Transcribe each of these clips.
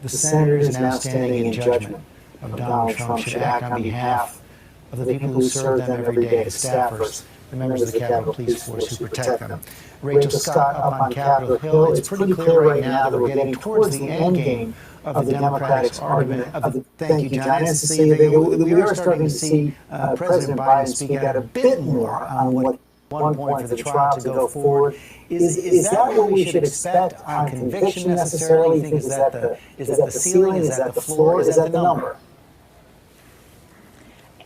The senators now standing in judgment of Donald Trump should act on behalf of the people who serve them every day, the staffers, the members of the Capitol Police Force who protect them. Rachel Scott up on Capitol Hill. It's pretty clear right now that we're getting towards the end game of the Democratic argument. Thank you, John. It's to say that we are starting to see President Biden speak out a bit more on what one point for the trial to go forward. Is that what we should expect on conviction necessarily? You think is that the ceiling? Is that the floor? Is that the number?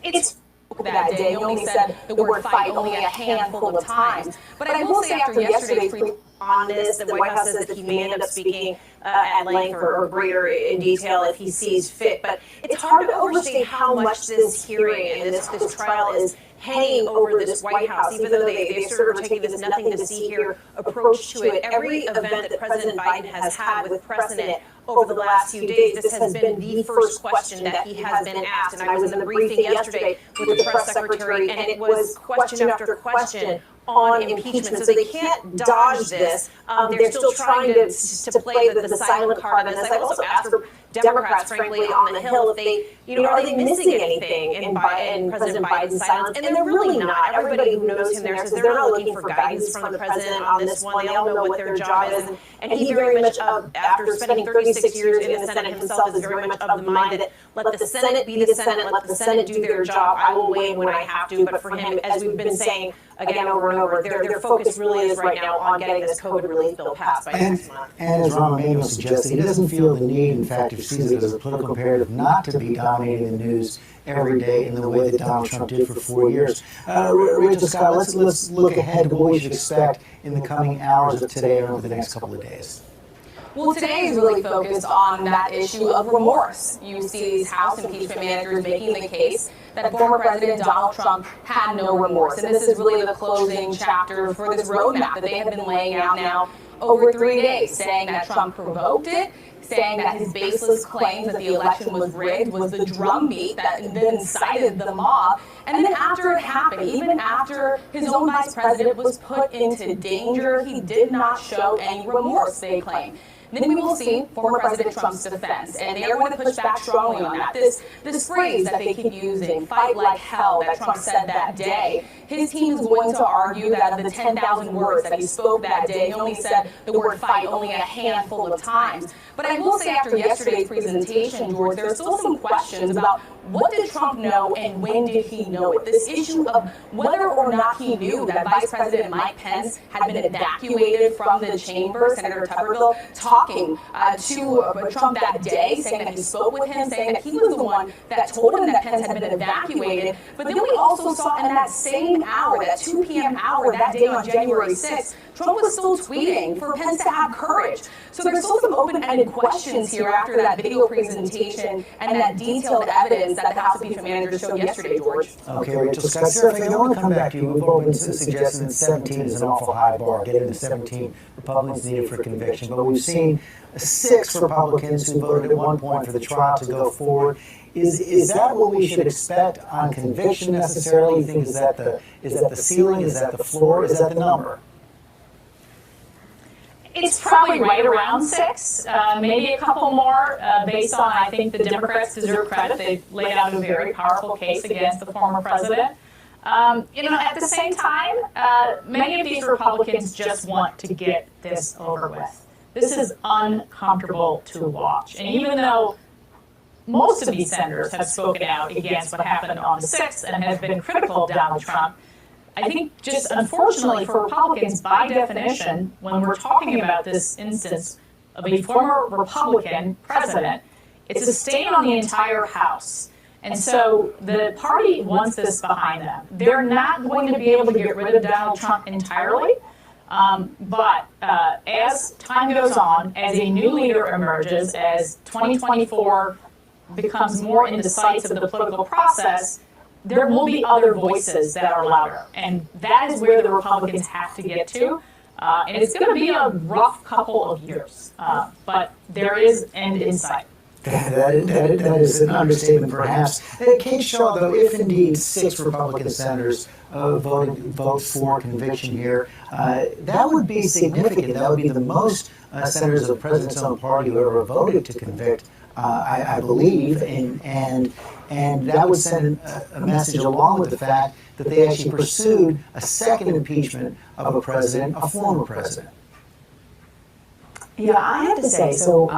It's that day. He only said the word fight only a handful of times. But I will say after yesterday's brief on this, the White House says that he may end up speaking at length or greater in detail if he sees fit. But it's hard to overstate how much this hearing and this trial is hanging over this White House, even though they sort of are taking this nothing to see here approach to it. Every event that President Biden has had with precedent over the last few days, this has been the first question that he has been asked. And I was in the briefing yesterday with the press secretary, and it was question after question on impeachment. So they can't dodge this. They're still trying to play the silent card on this. I've also asked for Democrats, frankly, on the Hill, if they, are they missing anything in President Biden's silence? And they're really not. Everybody who knows him there says they're not looking for guidance from the president on this one. They all know what their job is. And he very much, after spending 36 years in the Senate himself, is very much of the mind that let the Senate be the Senate, let the Senate do their job. I will weigh in when I have to. But for him, as we've been saying again over and over, their focus really is right now on getting this COVID relief bill passed by next month. And as Ron Emanuel suggested, he doesn't feel the need, in fact, he sees it as a political imperative not to be dominating the news every day in the way that Donald Trump did for 4 years. Rachel Scott, let's look ahead to what we should expect in the coming hours of today and over the next couple of days. Well, today is really focused on that issue of remorse. You see these House impeachment managers making the case that former President Donald Trump had no remorse. And this is really the closing chapter for this roadmap that they have been laying out now over 3 days, saying that Trump provoked it, saying that his baseless claims that the election was rigged was the drumbeat that then incited the mob. And then after it happened, even after his own vice president was put into danger, he did not show any remorse, they claim. Then we will see former President Trump's defense, and they are going to push back strongly on that. This phrase that they keep using, fight like hell, that Trump said that day, his team is going to argue that of the 10,000 words that he spoke that day, he only said the word fight only a handful of times. But I will say after yesterday's presentation, George, there are still some questions about what did Trump know and when did he know it? This issue of whether or not he knew that Vice President Mike Pence had been evacuated from the chamber, Senator Tuberville, talking to Trump that day, saying that he spoke with him, saying that he was the one that told him that Pence had been evacuated. But then we also saw in that same hour, that 2 p.m. hour that day on January 6th, Trump was still tweeting for Pence to have courage. So there's still some open-ended questions here after that video presentation and that detailed evidence that the House impeachment managers showed yesterday, George. Okay, Rachel Scott. Sarah, I want to come back to you. We've all been suggesting that 17 is an awful high bar, getting to 17 Republicans needed for conviction. But we've seen 6 Republicans who voted at one point for the trial to go forward. Is that what we should expect on conviction necessarily? You think is that the ceiling? Is that the floor? Is that the number? It's probably right around 6, maybe a couple more based on, I think the Democrats deserve credit. They've laid out a very powerful case against the former president. At the same time, many of these Republicans just want to get this over with. This is uncomfortable to watch. And even though most of these senators have spoken out against what happened on the 6th and have been critical of Donald Trump, I think just unfortunately for Republicans, by definition, when we're talking about this instance of a former Republican president, it's a stain on the entire House. And so the party wants this behind them. They're not going to be able to get rid of Donald Trump entirely. But as time goes on, as a new leader emerges, as 2024 becomes more in the sights of the political process, there will be other voices that are louder. And that is where the Republicans have to get to. And it's going to be a rough couple of years. But there is end in sight. That is an understatement, perhaps. Kate Shaw, though, if indeed 6 Republican senators vote for conviction here, that would be significant. That would be the most senators of the president's own party who ever voted to convict, I believe, and that would send a message along with the fact that they actually pursued a second impeachment of a president, a former president. Yeah, I have to say, so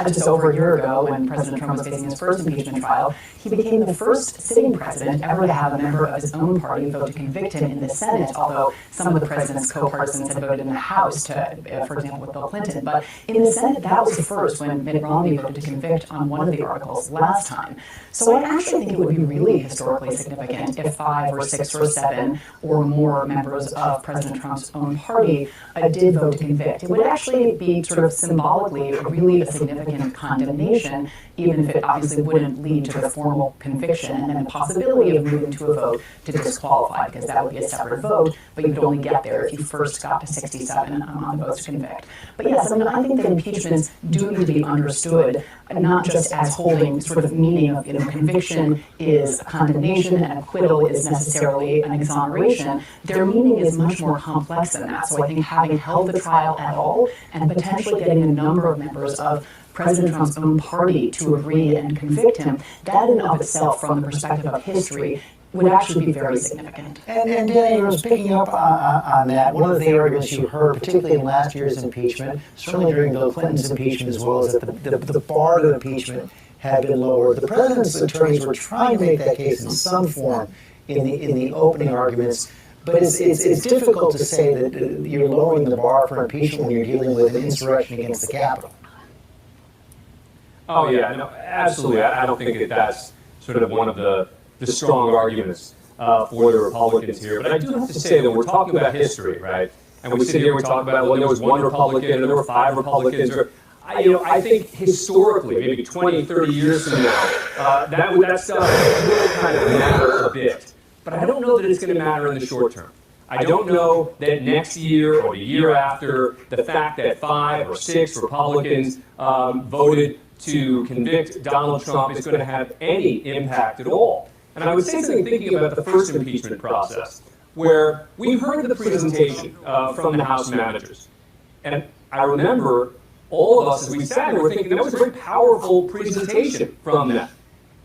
just over a year ago, when President Trump was facing his first impeachment trial, he became the first sitting president ever to have a member of his own party vote to convict him in the Senate, although some of the president's co-partisans had voted in the House, for example, with Bill Clinton. But in the Senate, that was the first when Mitt Romney voted to convict on one of the articles last time. So I actually think it would be really historically significant if 5 or 6 or 7 or more members of President Trump's own party did vote to convict. It would actually be sort of symbolically really a significant condemnation, even if it obviously wouldn't lead to the formal conviction and then the possibility of moving to a vote to disqualify, because that would be a separate vote, but you'd only get there if you first got to 67 on the votes to convict. But yes, I mean, I think that impeachments do need to be understood not just as holding sort of meaning of, conviction is a condemnation and acquittal is necessarily an exoneration. Their meaning is much more complex than that. So I think having held the trial at all and potentially getting a number of members of President Trump's own party to agree and convict him, that in and of itself, from the perspective of history, would actually be very significant. And Danny, I was picking up on that. One of the arguments you heard, particularly in last year's impeachment, certainly during Bill Clinton's impeachment as well, is that the bar to impeachment had been lowered. The president's attorneys were trying to make that case in some form in the opening arguments, but it's difficult to say that you're lowering the bar for impeachment when you're dealing with an insurrection against the Capitol. Oh yeah, no, absolutely. I don't think that that's sort of one of the strong arguments for the Republicans here. But I do have to say that we're talking about history, right? And we sit here and we talk about, well, there was one Republican and there were 5 Republicans. Or, I think historically, maybe 20, 30 years from now, that stuff will kind of matter a bit. But I don't know that it's going to matter in the short term. I don't know that next year or the year after, the fact that 5 or 6 Republicans voted to convict Donald Trump is going to have any impact at all. And I would say something thinking about the first impeachment process, where we heard the presentation from the House managers. And I remember all of us, as we sat here, were thinking that was a very powerful presentation from them.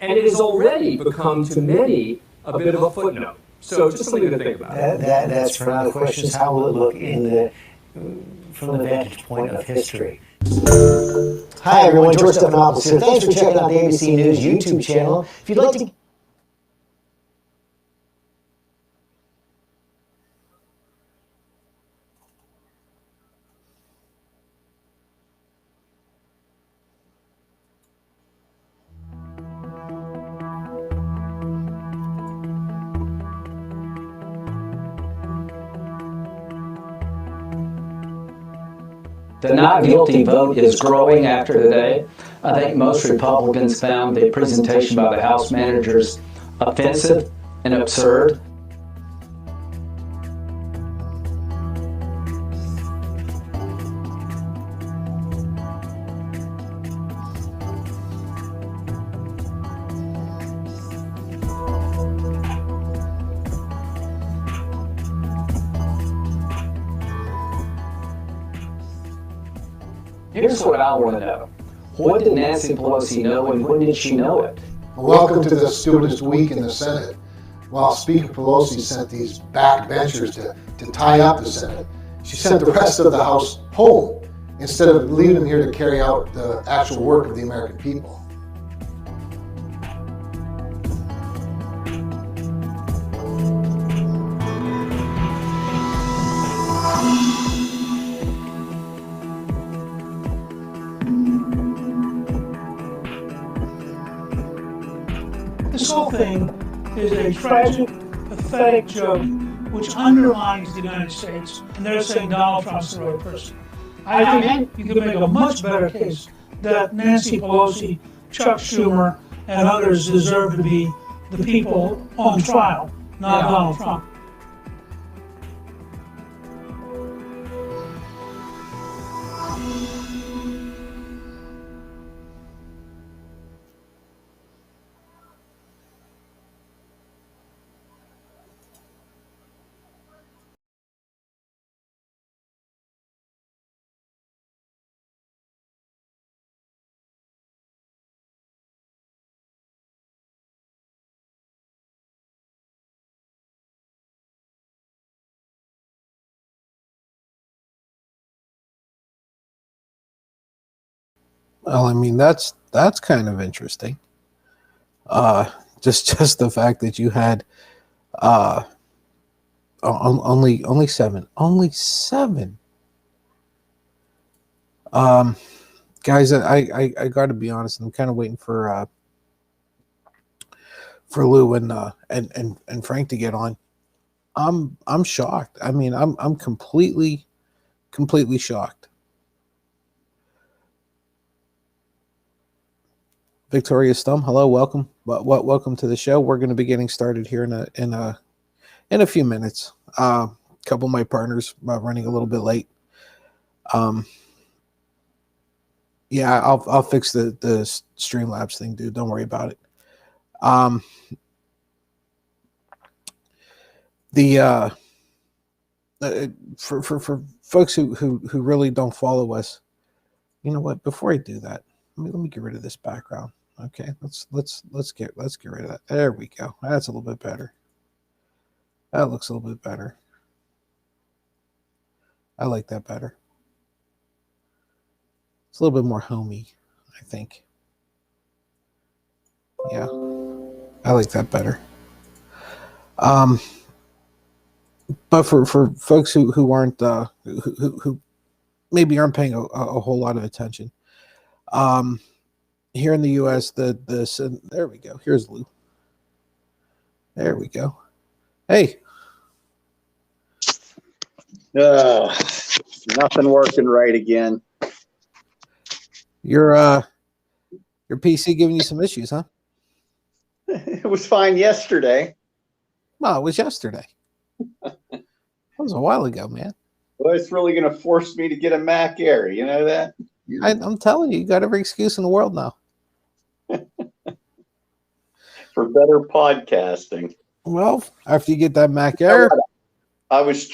And it has already become, to many, a bit of a footnote. So just something to think about. That's for now. The question is, how will it look from the vantage point of history? Hi everyone, George Stephanopoulos here. Thanks for checking out the ABC News YouTube channel. If you'd like to The not guilty vote is growing after today. I think most Republicans found the presentation by the House managers offensive and absurd. Here's what I want to know. What did Nancy Pelosi know and when did she know it? Welcome to the stupidest week in the Senate. While Speaker Pelosi sent these backbenchers to tie up the Senate, she sent the rest of the House home instead of leaving them here to carry out the actual work of the American people. This whole thing is a tragic, pathetic joke which undermines the United States, and they're saying Donald Trump's the right person. I think you can make a much better case that Nancy Pelosi, Chuck Schumer, and others deserve to be the people on trial, not Donald Trump. Well, I mean, that's kind of interesting. Just the fact that you had uh only seven. Um, guys, I got to be honest. I'm kind of waiting for Lou and Frank to get on. I'm shocked. I mean, I'm completely shocked. Victoria Stum, hello, welcome. Welcome to the show. We're going to be getting started here in a few minutes. A couple of my partners running a little bit late. Yeah, I'll fix the Streamlabs thing, dude. Don't worry about it. For folks who really don't follow us, you know what? Before I do that, let me get rid of this background. Okay, let's get rid of that. There we go. That's a little bit better. That looks a little bit better. I like that better. It's a little bit more homey, I think. Yeah, I like that better. But for folks who aren't who maybe aren't paying a whole lot of attention, here in the U.S., there we go. Here's Lou. There we go. Hey. Nothing working right again. Your PC giving you some issues, huh? It was fine yesterday. Well, it was yesterday. That was a while ago, man. Well, it's really going to force me to get a Mac Air. You know that? I'm telling you, you got every excuse in the world now. For better podcasting. Well, after you get that Mac Air. I was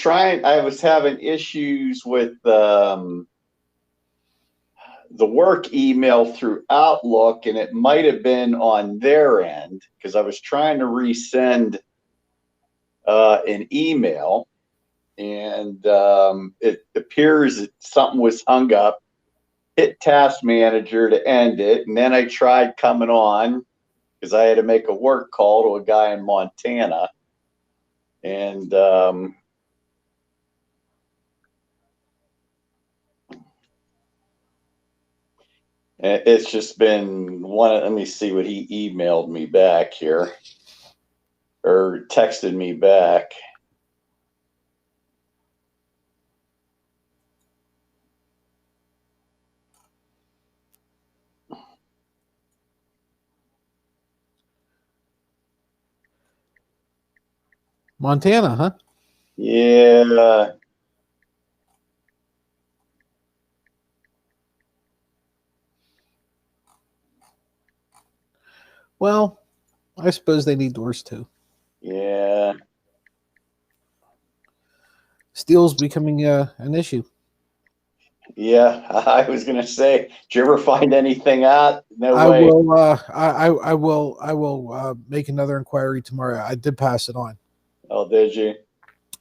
having issues with the work email through Outlook, and it might have been on their end because I was trying to resend an email, and it appears that something was hung up. Hit Task Manager to end it, and then I tried coming on because I had to make a work call to a guy in Montana, and it's just been one. Let me see what he emailed me back here or texted me back. Montana, huh? Yeah. Well, I suppose they need doors too. Yeah. Steel's becoming an issue. Yeah, I was gonna say, did you ever find anything out? No way. I will make another inquiry tomorrow. I did pass it on. Oh, did you?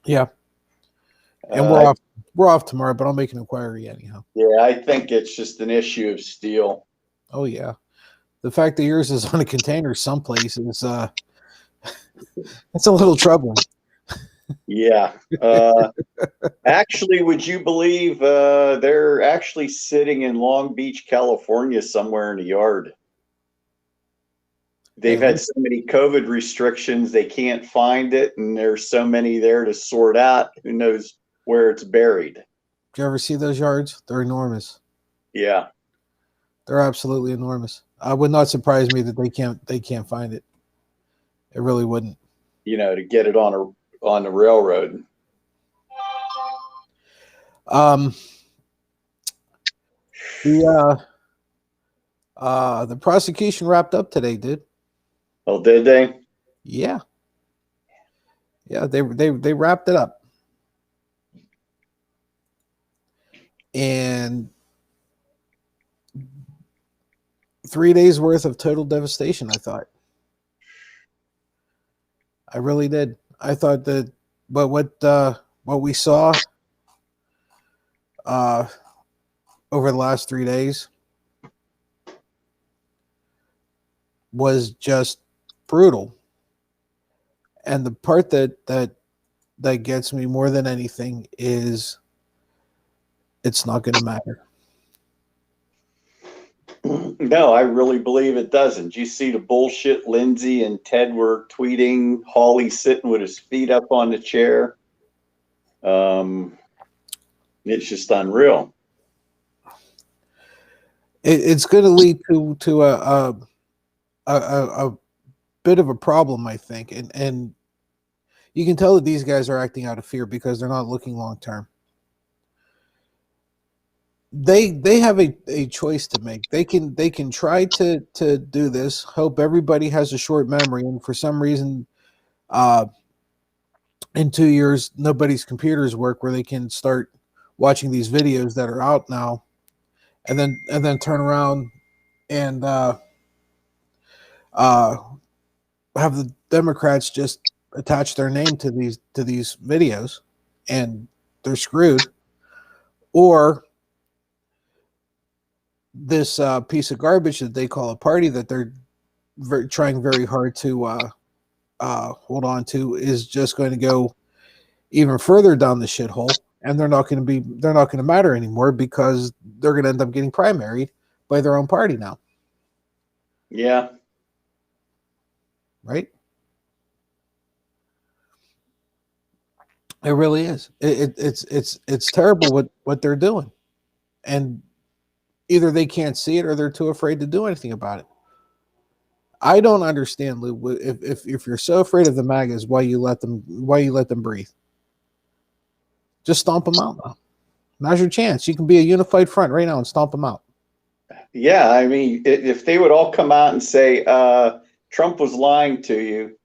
Yeah. And we're off tomorrow, but I'll make an inquiry anyhow. Yeah, I think it's just an issue of steel. Oh yeah. The fact that yours is on a container someplace is it's a little troubling. Yeah. Actually, would you believe they're actually sitting in Long Beach, California, somewhere in a yard? They've had so many COVID restrictions, they can't find it, and there's so many there to sort out. Who knows where it's buried? Did you ever see those yards? They're enormous. Yeah. They're absolutely enormous. It would not surprise me that they can't find it. It really wouldn't. You know, to get it on the railroad. The prosecution wrapped up today, dude. Oh, did they? Yeah. Yeah, they wrapped it up. And 3 days worth of total devastation, I thought. I really did. I thought that what we saw over the last 3 days was just brutal. And the part that gets me more than anything is it's not going to matter. No, I really believe it doesn't. You see the bullshit Lindsay and Ted were tweeting, Hawley sitting with his feet up on the chair. It's just unreal. It's going to lead to a bit of a problem, I think, and you can tell that these guys are acting out of fear because they're not looking long term. They have a choice to make. They can try to do this, hope everybody has a short memory, and for some reason in 2 years nobody's computers work where they can start watching these videos that are out now and then turn around and have the Democrats just attach their name to these videos and they're screwed. Or this piece of garbage that they call a party that they're trying very hard to hold on to is just going to go even further down the shithole, and they're not going to matter anymore because they're going to end up getting primaried by their own party now. Yeah. Right? It really is. It's terrible what they're doing, and either they can't see it or they're too afraid to do anything about it. I don't understand, Lou. If you're so afraid of the MAGAs, why you let them breathe? Just stomp them out now. Now's your chance. You can be a unified front right now and stomp them out. Yeah, I mean, if they would all come out and say Trump was lying to you,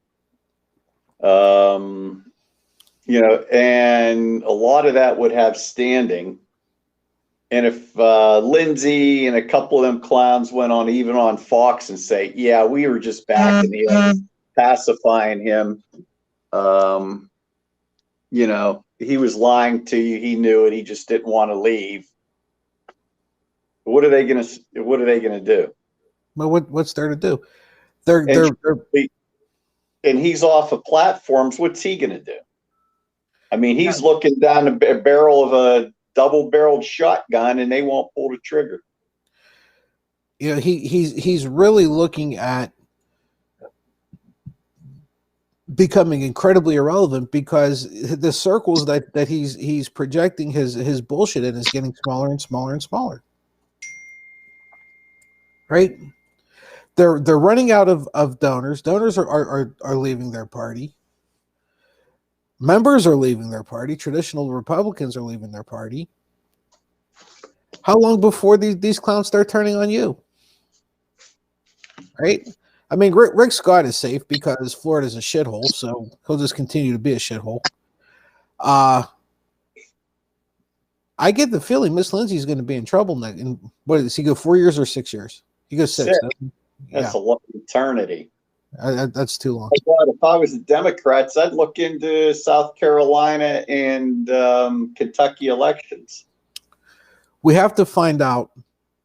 and a lot of that would have standing. And if Lindsay and a couple of them clowns went on even on Fox and say, yeah, we were just backing him, pacifying him, he was lying to you, he knew it, he just didn't want to leave. What are they gonna do? Well, what's there to do? And he's off of platforms. What's he gonna do? I mean, he's looking down the barrel of a double-barreled shotgun, and they won't pull the trigger. Yeah, he's really looking at becoming incredibly irrelevant because the circles that he's projecting his bullshit in is getting smaller and smaller and smaller. Right? They're running out of donors. Donors are leaving their party. Members are leaving their party. Traditional Republicans are leaving their party. How long before these clowns start turning on you? Right? I mean, Rick Scott is safe because Florida's a shithole, so he'll just continue to be a shithole. I get the feeling Miss Lindsay's going to be in trouble next. And what does he go? 4 years or 6 years? He goes 6. That's a long eternity. That's too long. If I was the Democrats, I'd look into South Carolina and Kentucky elections. We have to find out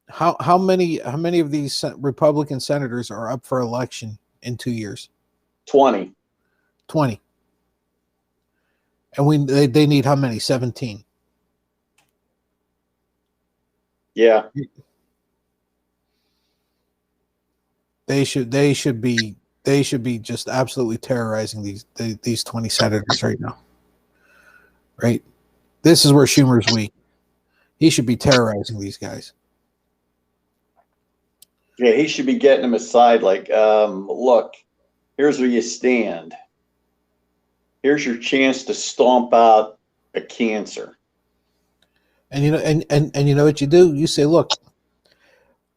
how many of these Republican senators are up for election in 2 years. 20. And they need how many? 17. Yeah. They should be just absolutely terrorizing these 20 senators right now. Right? This is where Schumer's weak. He should be terrorizing these guys. Yeah, he should be getting them aside like, look, here's where you stand. Here's your chance to stomp out a cancer. And you know what you do? You say, look,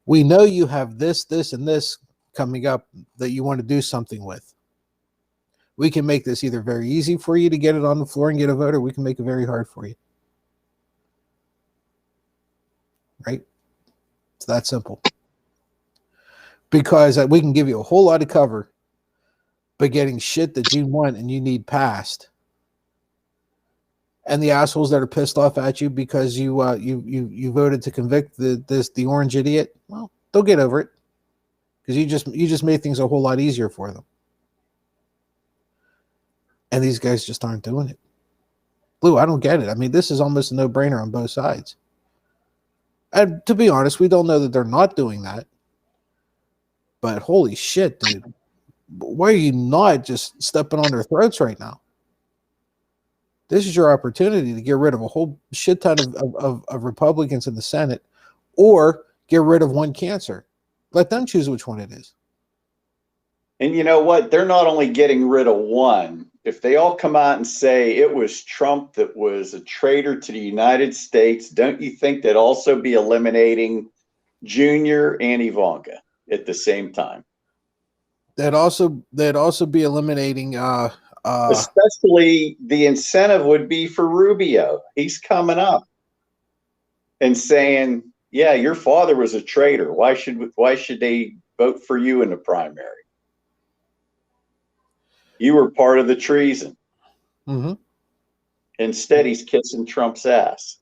we know you have this, and this coming up that you want to do something with. We can make this either very easy for you to get it on the floor and get a vote, or we can make it very hard for you. Right? It's that simple. Because we can give you a whole lot of cover by getting shit that you want and you need passed. And the assholes that are pissed off at you because you voted to convict the orange idiot, well, they'll get over it. because you just made things a whole lot easier for them. And these guys just aren't doing it. Lou, I don't get it. I mean, this is almost a no-brainer on both sides. And to be honest, we don't know that they're not doing that. But holy shit, dude. Why are you not just stepping on their throats right now? This is your opportunity to get rid of a whole shit ton of Republicans in the Senate, or get rid of one cancer. Let them choose which one it is. And you know what? They're not only getting rid of one. If they all come out and say it was Trump that was a traitor to the United States, don't you think they'd also be eliminating Junior and Ivanka at the same time? They'd also be eliminating especially the incentive would be for Rubio. He's coming up and saying, yeah, your father was a traitor. Why should they vote for you in the primary? You were part of the treason. Mm-hmm. Instead, he's kissing Trump's ass.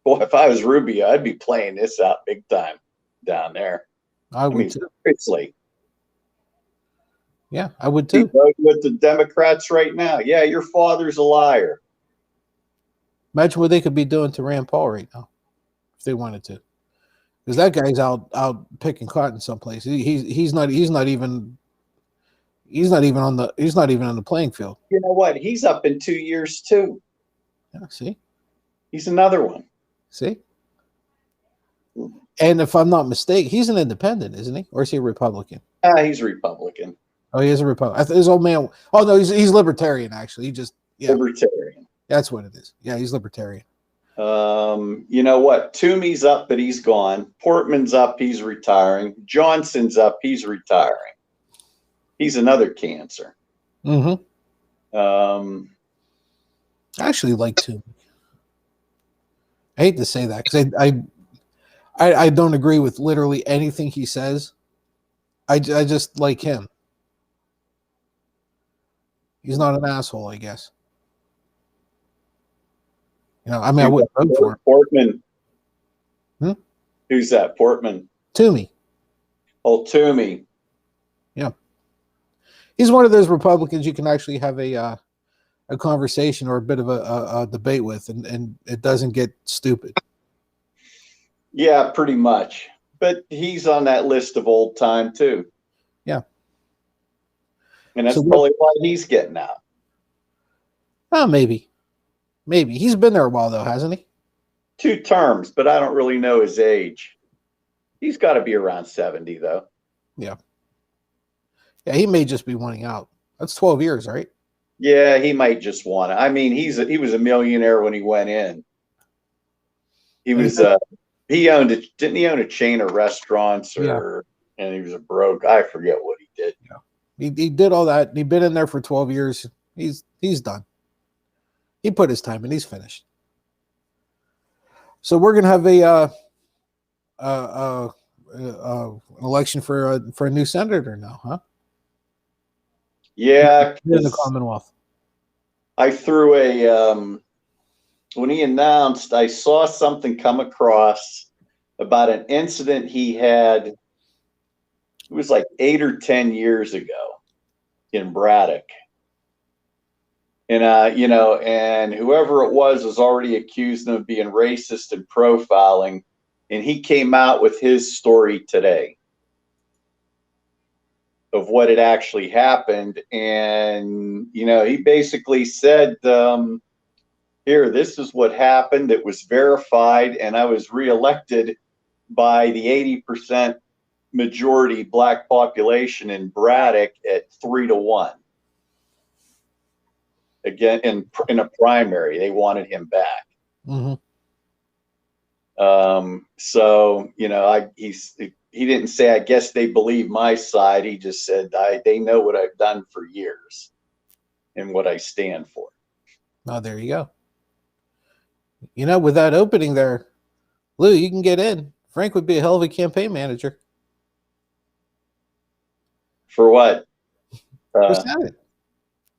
Boy, if I was Rubio, I'd be playing this out big time down there. I would too. Seriously. Yeah, I would too. Vote with the Democrats right now. Yeah, your father's a liar. Imagine what they could be doing to Rand Paul right now if they wanted to, because that guy's out picking cotton someplace. He's not even on the playing field. You know what? He's up in 2 years too. Yeah, see, he's another one. See, and if I'm not mistaken, he's an independent, isn't he, or is he a Republican? He's Republican. Oh, he is a Republican. His old man. Oh no, he's libertarian actually. Libertarian. That's what it is. Yeah, he's libertarian. You know what? Toomey's up, but he's gone. Portman's up, he's retiring. Johnson's up, he's retiring. He's another cancer. Mm-hmm. I actually like Toomey. I hate to say that because I don't agree with literally anything he says. I just like him. He's not an asshole, I guess. You know, I mean, I wouldn't vote for him. Portman. Hmm? Who's that? Portman. Toomey. Oh, Toomey. Yeah. He's one of those Republicans you can actually have a conversation or a bit of a debate with, and it doesn't get stupid. Yeah, pretty much. But he's on that list of old time too. Yeah. And that's probably why he's getting out. Oh, maybe. Maybe. He's been there a while though, hasn't he? 2 terms, but I don't really know his age. He's got to be around 70 though. Yeah. Yeah, he may just be wanting out. That's 12 years, right? Yeah, he might just want it. I mean, he was a millionaire when he went in. He was didn't he own a chain of restaurants and he was a broke. I forget what he did. Yeah. He did all that. He'd been in there for 12 years. He's done. He put his time in. He's finished. So we're gonna have an election for a new senator now, huh? Yeah, in the Commonwealth. I threw when he announced, I saw something come across about an incident he had. It was like 8 or 10 years ago in Braddock. And, and whoever it was already accused him of being racist and profiling. And he came out with his story today of what had actually happened. And, he basically said, here, this is what happened. It was verified. And I was reelected by the 80% majority black population in Braddock at 3-1. Again, in a primary, they wanted him back. Mm-hmm. So he didn't say, I guess they believe my side. He just said, they know what I've done for years and what I stand for. Oh, there you go. With that opening there, Lou, you can get in. Frank would be a hell of a campaign manager. For what? For Senate.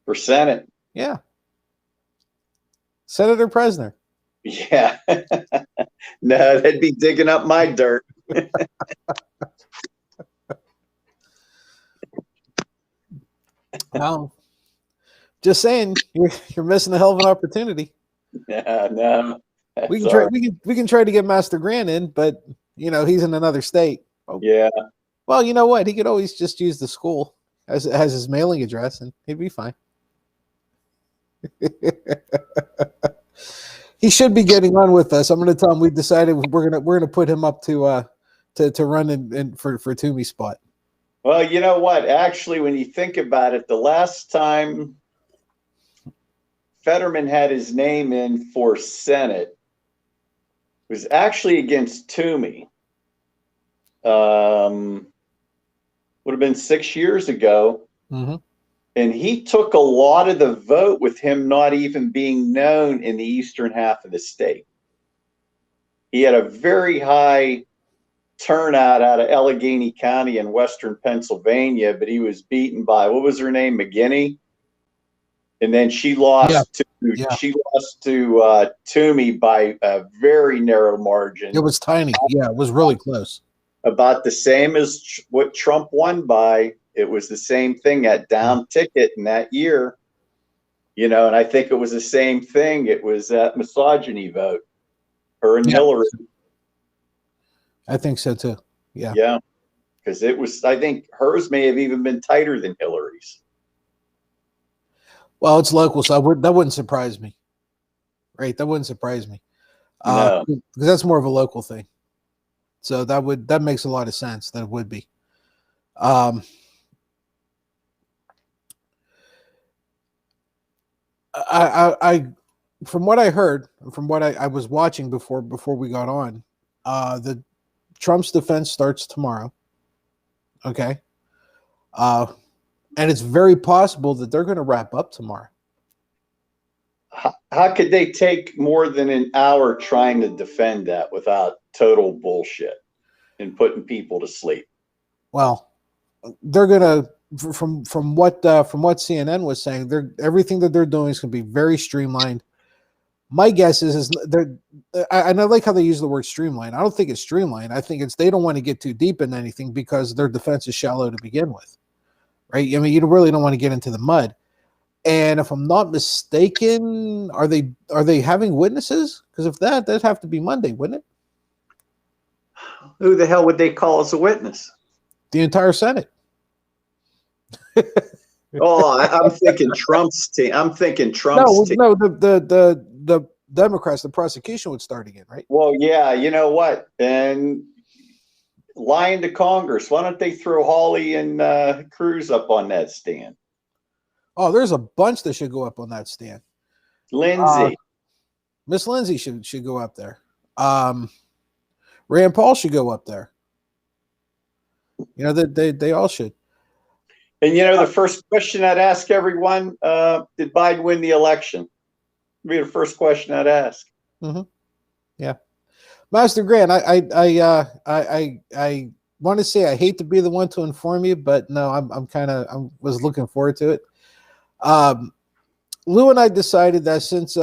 For Senate. Yeah. Senator Presner. Yeah. No, they'd be digging up my dirt. Well, just saying, you're missing a hell of an opportunity. Yeah, no. We can try. We can try to get Master Grant in, but he's in another state. Oh, Yeah. well, you know what? He could always just use the school as his mailing address, and he'd be fine. He should be getting on with us. I'm going to tell him we decided we're gonna put him up to run in for Toomey's spot. Well, you know what? Actually, when you think about it, the last time Fetterman had his name in for Senate was actually against Toomey. Would have been 6 years ago. Mm-hmm. And he took a lot of the vote with him not even being known in the eastern half of the state. He had a very high turnout out of Allegheny County in western Pennsylvania, but he was beaten by, what was her name, McGinney? And then she lost to Toomey by a very narrow margin. It was tiny. Yeah, it was really close. About the same as what Trump won by. It was the same thing, that down ticket in that year, and I think it was the same thing. It was that misogyny vote, her and Hillary. I think so too. Yeah. Yeah. Because I think hers may have even been tighter than Hillary's. Well, it's local, so that wouldn't surprise me. Right. That wouldn't surprise me. No. Because that's more of a local thing. So that makes a lot of sense. That it would be. I from what I heard, from what I was watching before we got on, the Trump's defense starts tomorrow. Okay. And it's very possible that they're going to wrap up tomorrow. How could they take more than an hour trying to defend that without total bullshit and putting people to sleep? Well, they're going to, from what CNN was saying, everything that they're doing is going to be very streamlined. My guess is and I like how they use the word streamlined. I don't think it's streamlined. I think they don't want to get too deep in anything because their defense is shallow to begin with, right? I mean, you really don't want to get into the mud. And if I'm not mistaken, are they having witnesses? Because if that'd have to be Monday, wouldn't it? Who the hell would they call as a witness? The entire Senate. Oh, I'm thinking Trump's team. I'm thinking Trump's team. No, the Democrats, the prosecution would start again, right? Well, yeah, you know what? And lying to Congress. Why don't they throw Hawley and Cruz up on that stand? Oh, there's a bunch that should go up on that stand. Lindsay. Miss Lindsay should go up there. Rand Paul should go up there. They all should. And the first question I'd ask everyone: did Biden win the election? Would be the first question I'd ask. Mm-hmm. Yeah, Master Grant, I want to say I hate to be the one to inform you, but no, I was looking forward to it. Lou and I decided that since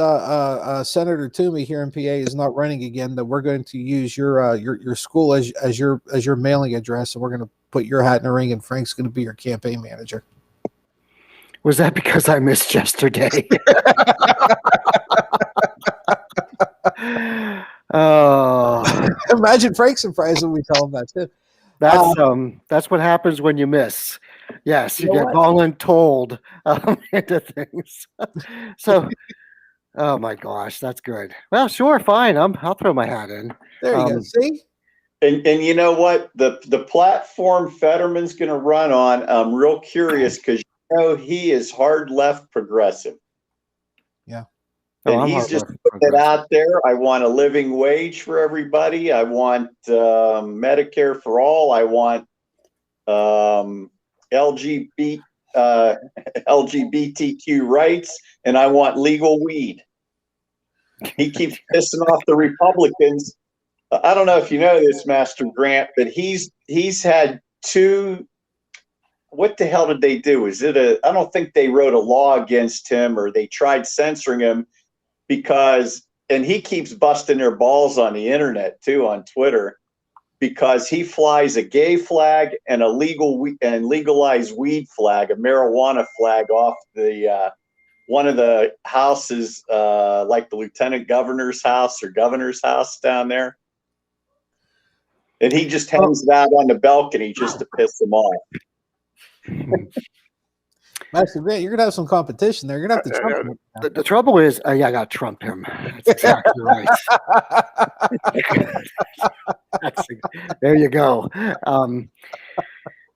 Senator Toomey here in PA is not running again, that we're going to use your school as your mailing address, and we're going to put your hat in the ring, and Frank's going to be your campaign manager. Was that because I missed yesterday? Oh, imagine Frank's surprised when we tell him that too. That's what happens when you miss. Yes, you get voluntold into things. So, oh my gosh, that's good. Well, sure, fine. I'll throw my hat in. There you go. See. And you know what? The platform Fetterman's going to run on, I'm real curious because he is hard left progressive. Yeah. And he's just putting it out there. I want a living wage for everybody. I want Medicare for all. I want LGBTQ rights, and I want legal weed. He keeps pissing off the Republicans. I don't know if you know this, Master Grant, but he's had two. What the hell did they do? I don't think they wrote a law against him, or they tried censoring him and he keeps busting their balls on the internet too, on Twitter. because he flies a gay flag and a legalized weed flag, a marijuana flag, off the one of the houses, like the lieutenant governor's house or governor's house down there. And he just hangs it out on the balcony just to piss them off. Master Grant, you're gonna have some competition there. You're gonna have to trump him. The trouble is, yeah, I got to trump him. That's exactly right. There you go.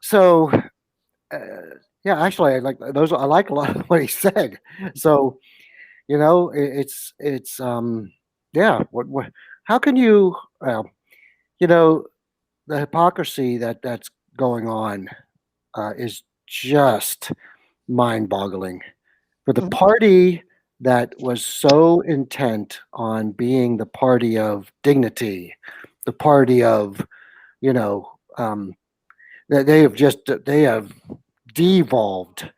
So, yeah, actually, I like those. I like a lot of what he said. So, you know, yeah. What? How can you? Well, you know, the hypocrisy that's going on is just mind-boggling. For the party that was so intent on being the party of dignity, the party of, you know, that they have devolved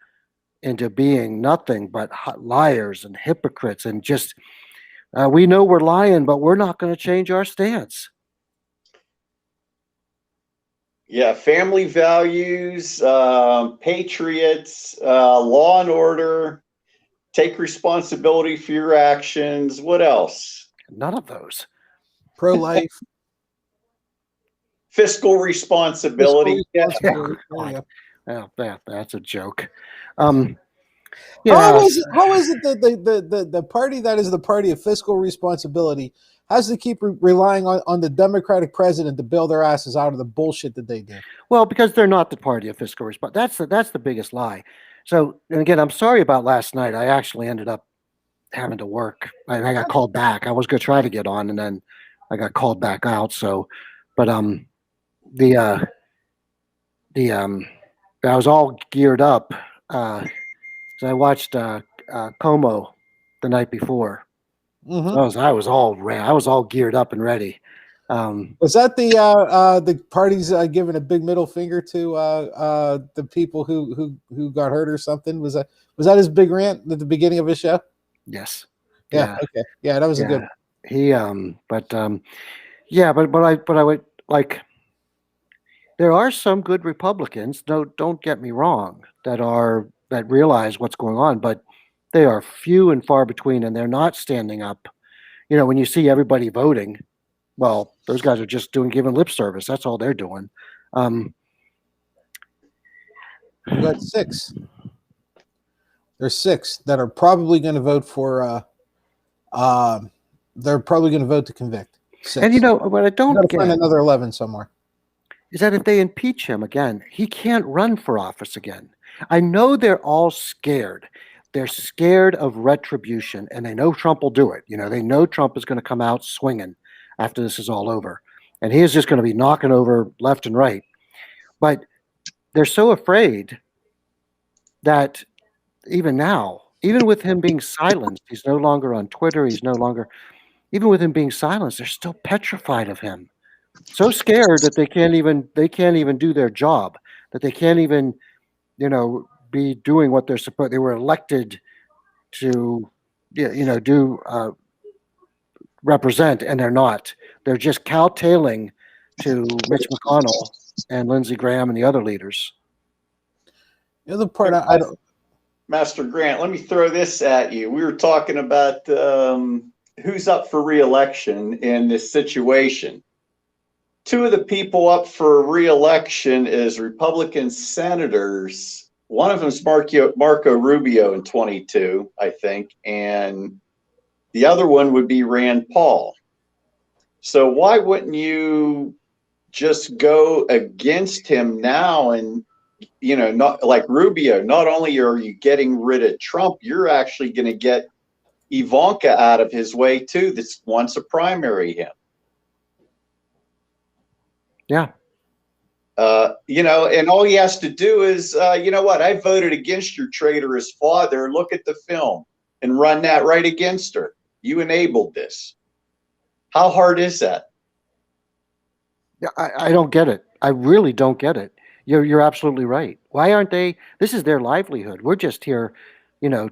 into being nothing but liars and hypocrites, and just we know we're lying, but we're not going to change our stance. Yeah, family values, patriots, law and order, take responsibility for your actions. What else? None of those. Pro-life. Fiscal responsibility. Yeah, that's a joke. Yeah. How is it that the party that is the party of fiscal responsibility has to keep relying on the Democratic president to bail their asses out of the bullshit that they do? Well, because they're not the party of fiscal responsibility. That's the biggest lie. So, and again, I'm sorry about last night. I actually ended up having to work. I got called back. I was going to try to get on, and then I got called back out. So, but I was all geared up. So I watched Como the night before. Mm-hmm. I was all geared up and ready. Was that the parties giving a big middle finger to the people who got hurt or something? Was that his big rant at the beginning of his show? Yes. Yeah. Okay. Yeah, that was a good. But I would like. There are some good Republicans. Don't get me wrong. That realize what's going on, but they are few and far between, and they're not standing up. You know, when you see everybody voting, well, those guys are just giving lip service. That's all they're doing. We got 6. There's 6 that are probably going to vote for. They're probably going to vote to convict. 6. And you know what I don't get, find another 11 somewhere, is that if they impeach him again, he can't run for office again. I know they're all scared. They're scared of retribution, and they know Trump will do it. You know, they know Trump is going to come out swinging after this is all over, and he is just going to be knocking over left and right. But they're so afraid that even now, even with him being silenced, he's no longer on Twitter. He's no longer, even with him being silenced, they're still petrified of him. So scared that they can't even do their job. That they can't even, you know, be doing what they're supposed. They were elected to, do represent, and they're not. They're just cowtailing to Mitch McConnell and Lindsey Graham and the other leaders. The other part I don't. Master Grant, let me throw this at you. We were talking about who's up for re-election in this situation. 2 of the people up for re-election is Republican senators. One of them is Marco Rubio in 22, I think, and the other one would be Rand Paul. So why wouldn't you just go against him now? And, you know, not like Rubio, not only are you getting rid of Trump, you're actually going to get Ivanka out of his way too, that wants to primary him. Yeah. You know, and all he has to do is, you know what, I voted against your traitorous father. Look at the film and run that right against her. You enabled this. How hard is that? Yeah, I don't get it. I really don't get it. You're absolutely right. Why aren't they? This is their livelihood. We're just here, you know,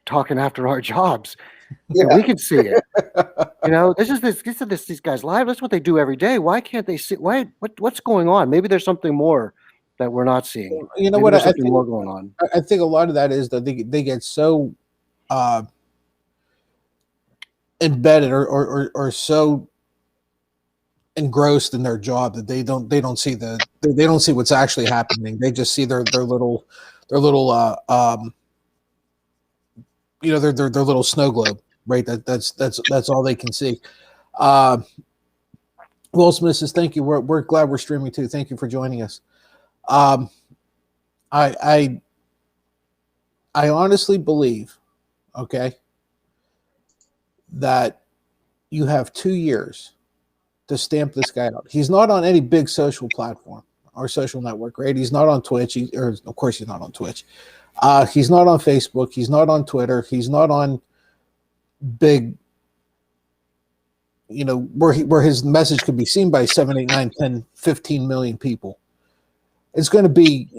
talking after our jobs. And we can see it. These guys live. That's what they do every day. Why can't they see? What's going on? Maybe there's something more that we're not seeing. You know Maybe what? there's I something think more going on. I think a lot of that is that they get so embedded or so engrossed in their job that they don't see what's actually happening. They just see their little their little snow globe, right? That's all they can see. Will Smith says, "Thank you. We're glad we're streaming too. Thank you for joining us." I honestly believe, okay, that you have 2 years to stamp this guy out. He's not on any big social platform or social network, right? He's not on Twitch, of course he's not on Twitch. He's not on Facebook. He's not on Twitter. He's not on big, where his message could be seen by 7, 8, 9, 10, 15 million people. It's going to be,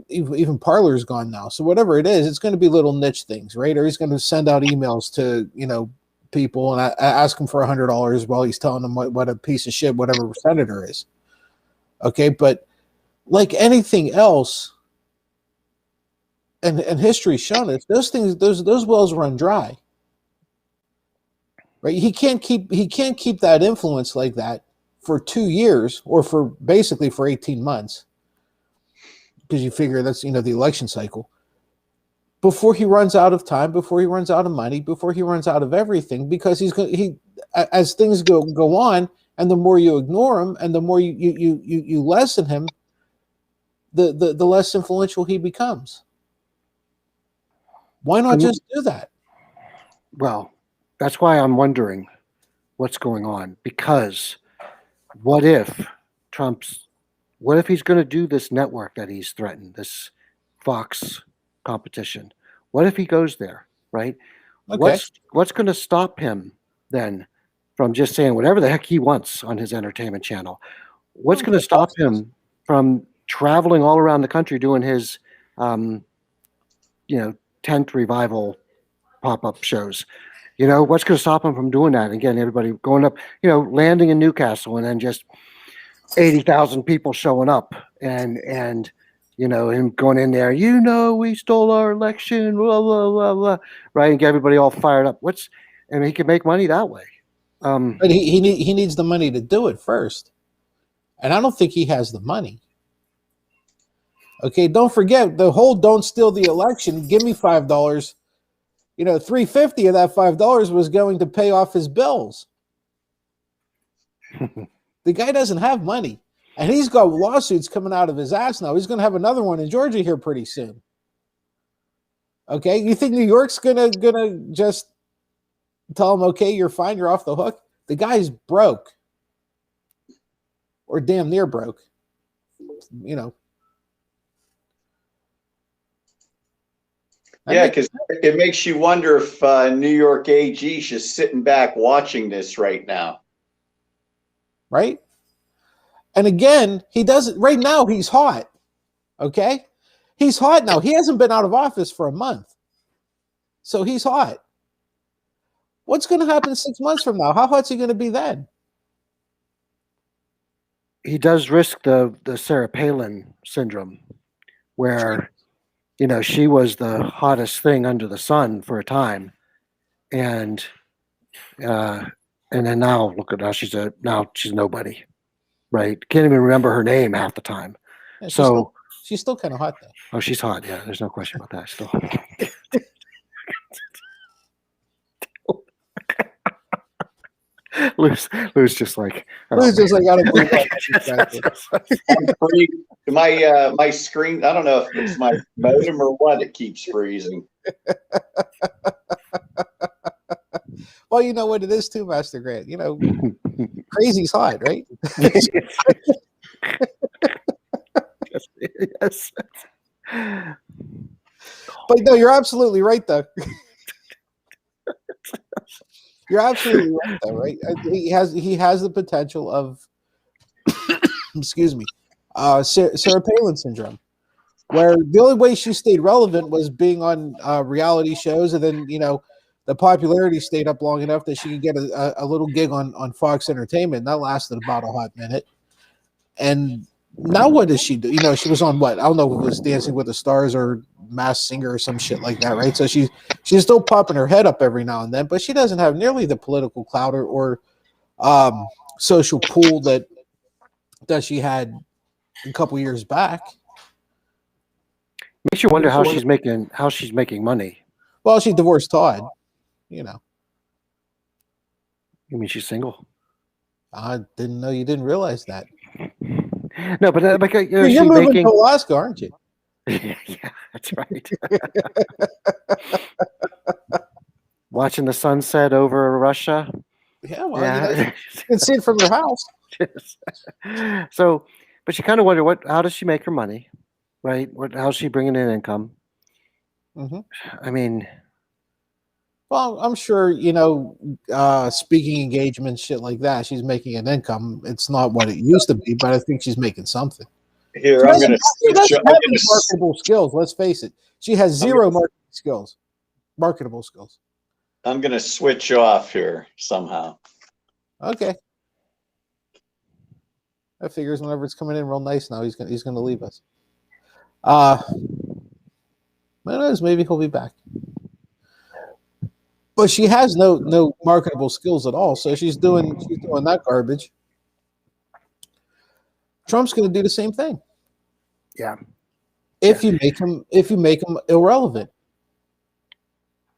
even Parler's gone now. So whatever it is, it's going to be little niche things, right? Or he's going to send out emails to, people and ask them for $100 while he's telling them what a piece of shit whatever senator is. Okay, but like anything else, and history's shown us, those wells run dry. Right? He can't keep that influence like that for 2 years or for 18 months. Because you figure that's the election cycle, before he runs out of time, before he runs out of money, before he runs out of everything, because as things go on, and the more you ignore him and the more you lessen him, the less influential he becomes. Why not just do that? Well, that's why I'm wondering what's going on, because what if he's going to do this network that he's threatened, this Fox competition? What if he goes there, right? Okay. What's going to stop him then from just saying whatever the heck he wants on his entertainment channel? What's going to stop him from traveling all around the country doing his, 10th revival pop-up shows? What's going to stop him from doing that? Again, everybody going up, landing in Newcastle and then just 80,000 people showing up and him going in there, we stole our election, blah, blah, blah, blah, right? And get everybody all fired up. He can make money that way. But he needs the money to do it first. And I don't think he has the money. Okay, don't forget the whole "don't steal the election, give me $5." $350 of that $5 was going to pay off his bills. The guy doesn't have money, and he's got lawsuits coming out of his ass now. He's going to have another one in Georgia here pretty soon. Okay, you think New York's gonna just tell him, okay, you're fine, you're off the hook? The guy's broke, or damn near broke. Yeah, because it makes you wonder if New York AG is just sitting back watching this right now. Right? And again, he doesn't, right now he's hot. Okay? He's hot now. He hasn't been out of office for a month. So he's hot. What's going to happen 6 months from now? How hot's he going to be then? He does risk the Sarah Palin syndrome, where she was the hottest thing under the sun for a time, and then now look at how she's nobody, right? Can't even remember her name half the time. Yeah, so she's still kind of hot though. Oh, she's hot. Yeah, there's no question about that. Still. Lou's just like. Lou's just like, I don't believe that. My screen, I don't know if it's my modem or what, it keeps freezing. Well, you know what it is too, Master Grant. Crazy's hot, right? Yes. But no, you're absolutely right, though. You're absolutely right, though, right? He has the potential of, excuse me, Sarah Palin syndrome. where the only way she stayed relevant was being on reality shows, and then the popularity stayed up long enough that she could get a little gig on Fox Entertainment. And that lasted about a hot minute. And now what does she do? She was on what? I don't know if it was Dancing with the Stars or Masked Singer or some shit like that, right? So she's still popping her head up every now and then, but she doesn't have nearly the political clout or social pull that she had a couple years back. Makes you wonder how she's making money. Well, she divorced Todd. You mean she's single? I didn't know you didn't realize that. No, but you're moving to Alaska, aren't you? Yeah, that's right. Watching the sunset over Russia. Yeah, well, you can see it from your house. So, but you kind of wonder how does she make her money, right? How's she bringing in income? Mm-hmm. I mean, well, I'm sure speaking engagements, shit like that. She's making an income. It's not what it used to be, but I think she's making something. Here, I'm going to marketable skills. Let's face it. She has zero marketable skills. I'm going to switch off here somehow. Okay. That figures whenever it's coming in real nice now, he's going to leave us. Who knows? Maybe he'll be back. But she has no marketable skills at all, so she's doing that garbage. Trump's going to do the same thing. Yeah. If you make him irrelevant.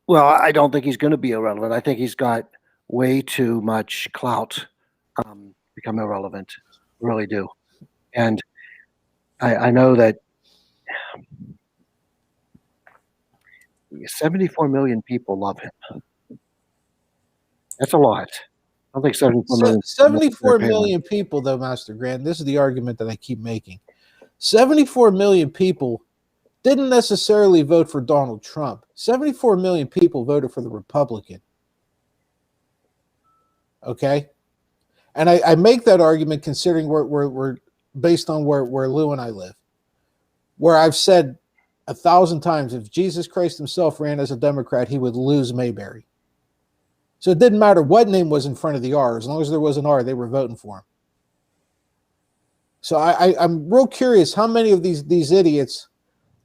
Well, I don't think he's going to be irrelevant. I think he's got way too much clout become irrelevant. Really do. And I know that 74 million people love him. That's a lot. I don't think 74 million people, though, Master Grant. This is the argument that I keep making. 74 million people didn't necessarily vote for Donald Trump. 74 million people voted for the Republican. Okay? And I make that argument considering we're based on where Lou and I live. Where I've said 1,000 times, if Jesus Christ himself ran as a Democrat, he would lose Mayberry. So it didn't matter what name was in front of the R. As long as there was an R, they were voting for him. So I'm real curious how many of these idiots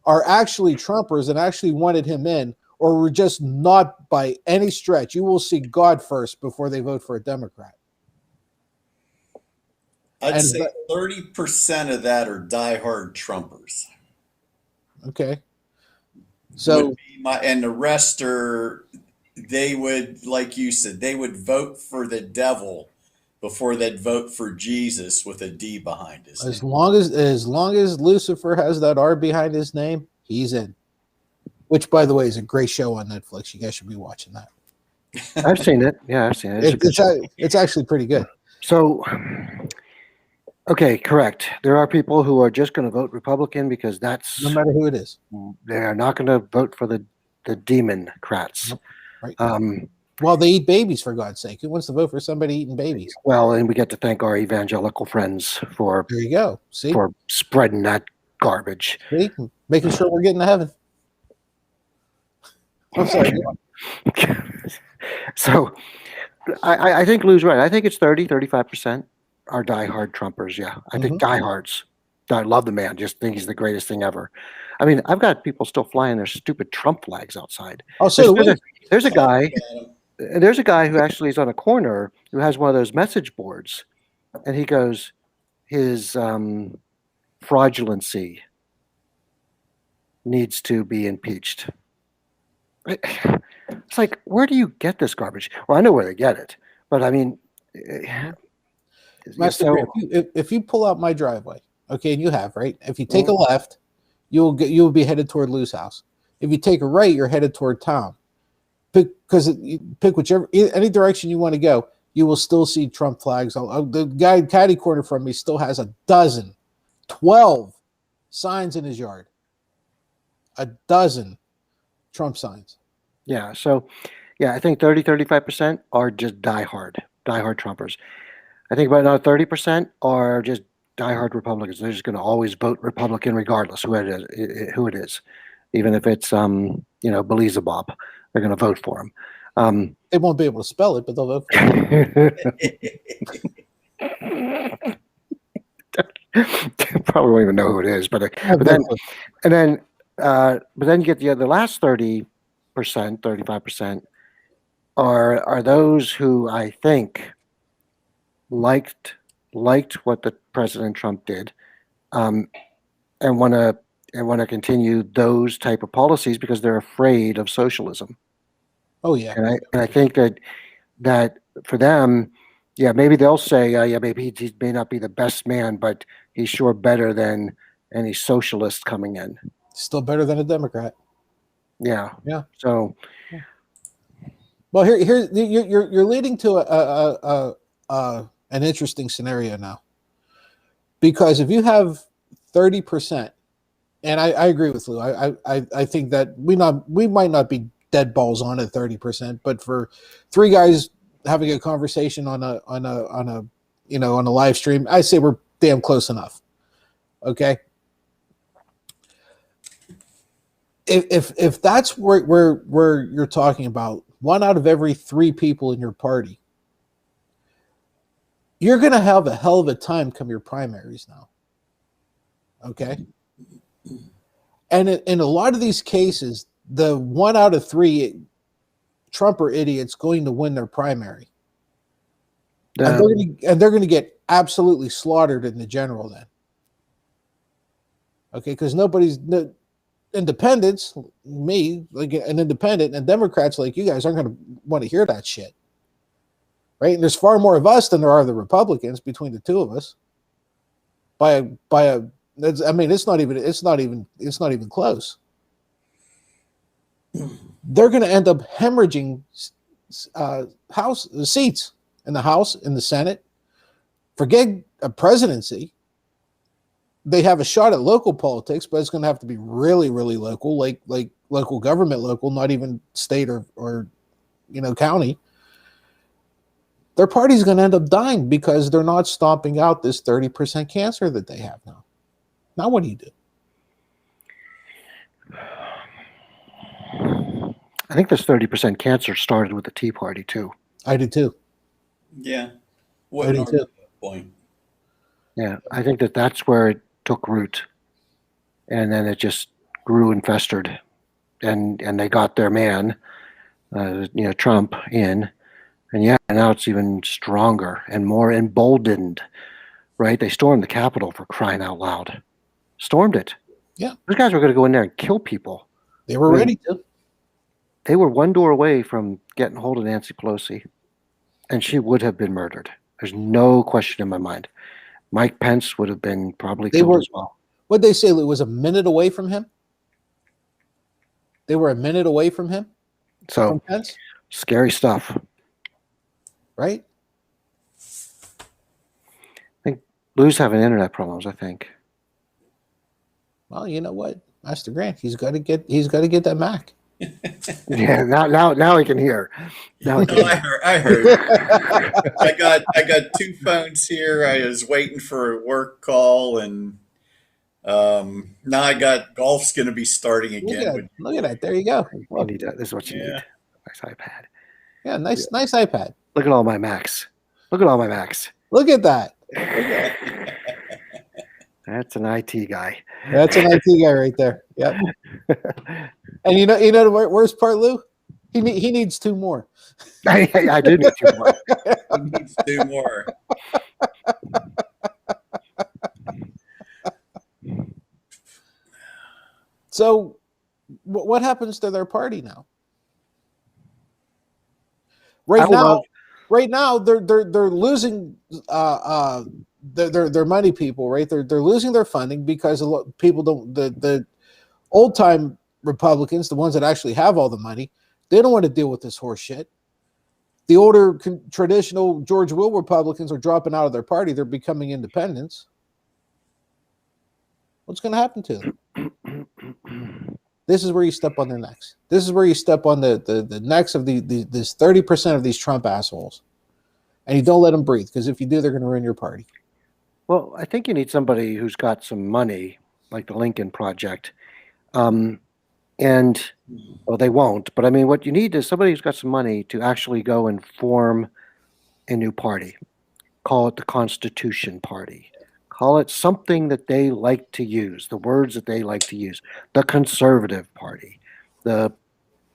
are actually Trumpers and actually wanted him in, or were just not by any stretch. You will see God first before they vote for a Democrat. I'd say 30% of that are diehard Trumpers. Okay. So and the rest are, they would, like you said, they would vote for the devil before they'd vote for Jesus with a D behind his name. As long as Lucifer has that R behind his name, he's in. Which, by the way, is a great show on Netflix. You guys should be watching that. I've seen it. Yeah, I've seen it. It's actually pretty good. So, okay, correct. There are people who are just going to vote Republican because that's no matter who it is. They are not going to vote for the Democrats. Right. Well, they eat babies, for God's sake. Who wants to vote for somebody eating babies? Well, and we get to thank our evangelical friends for there you go. See, for spreading that garbage. See, making sure we're getting to heaven. I'm sorry. So, I think Lou's right. I think it's 35% are diehard Trumpers. Yeah, I think diehards. I love the man. Just think he's the greatest thing ever. I mean, I've got people still flying their stupid Trump flags outside. Oh, so there's a guy. There's a guy who actually is on a corner who has one of those message boards, and he goes, his fraudulency needs to be impeached. It's like, where do you get this garbage? Well, I know where they get it, but I mean, Master, if you pull out my driveway, okay, and you have, right? If you take a left, you'll be headed toward Lou's house. If you take a right, you're headed toward town. Pick whichever any direction you want to go, you will still see Trump flags. The guy caddy corner from me still has 12 signs in his yard. 12 Trump signs. Yeah. So, yeah, I think 35% are just diehard Trumpers. I think about another 30% are just diehard Republicans. They're just going to always vote Republican regardless who it is, even if it's Belzebub. They're going to vote for him. They won't be able to spell it, but they'll vote for it. Probably won't even know who it is, but then you get the last 30%, 35% are those who I think liked what the President Trump did, and want to continue those type of policies because they're afraid of socialism. Oh yeah, and I think that for them, yeah, maybe they'll say, yeah, maybe he may not be the best man, but he's sure better than any socialist coming in. Still better than a Democrat. Yeah. Yeah. So, well, here you're leading to an interesting scenario now, because if you have 30%, and I agree with Lou, I think that we might not be dead balls on at 30%, but for three guys having a conversation on a live stream, I say we're damn close enough. Okay. If that's where you're talking about 1 out of every 3 people in your party, you're going to have a hell of a time come your primaries now. Okay. And in a lot of these cases, the 1 out of 3 Trumper idiots going to win their primary. And they're going to get absolutely slaughtered in the general then. Okay, because independents, me, like an independent, and Democrats like you guys aren't going to want to hear that shit. Right? And there's far more of us than there are the Republicans between the two of us. It's not even close. They're going to end up hemorrhaging seats in the House, in the Senate. Forget a presidency. They have a shot at local politics, but it's going to have to be really, really local, like local government local, not even state or county. Their party's going to end up dying because they're not stomping out this 30% cancer that they have now. Now what do you do? I think this 30% cancer started with the Tea Party too. I do too. Yeah. I do too. Point. Yeah, I think that's where it took root, and then it just grew and festered, and they got their man, Trump in, and now it's even stronger and more emboldened. Right? They stormed the Capitol, for crying out loud. Stormed it. Yeah. Those guys were going to go in there and kill people. They were ready to. They were one door away from getting hold of Nancy Pelosi, and she would have been murdered. There's no question in my mind. Mike Pence would have been probably killed as well. What they say, it was a minute away from him? They were a minute away from him? So, from Pence? Scary stuff. Right? I think Lou's having internet problems, I think. Well, you know what? Master Grant, he's got to get that Mac. Yeah, now he can hear. Now he can hear. I heard. I got 2 phones here. I was waiting for a work call, and now I got golf's going to be starting again. Look at that. There you go. Well, this is what you need. Nice iPad. Yeah, nice iPad. Look at all my Macs. Look at that. That's an IT guy. That's an IT guy right there. Yep. And you know the worst part, Lou? He needs 2 more. I do need 2 more. He needs 2 more. So, what happens to their party now? Right now, they're losing their money people, right? They're losing their funding because a lot people don't the old time Republicans, the ones that actually have all the money, they don't want to deal with this horse shit. The older traditional George Will Republicans are dropping out of their party. They're becoming independents. What's going to happen to them? This is where you step on their necks. This is where you step on the necks of this 30% of these Trump assholes. And you don't let them breathe, because if you do, they're going to ruin your party. Well, I think you need somebody who's got some money, like the Lincoln Project. And well, they won't. But I mean, what you need is somebody who's got some money to actually go and form a new party. Call it the Constitution Party. Call it something that they like to use, the words that they like to use. The Conservative Party, the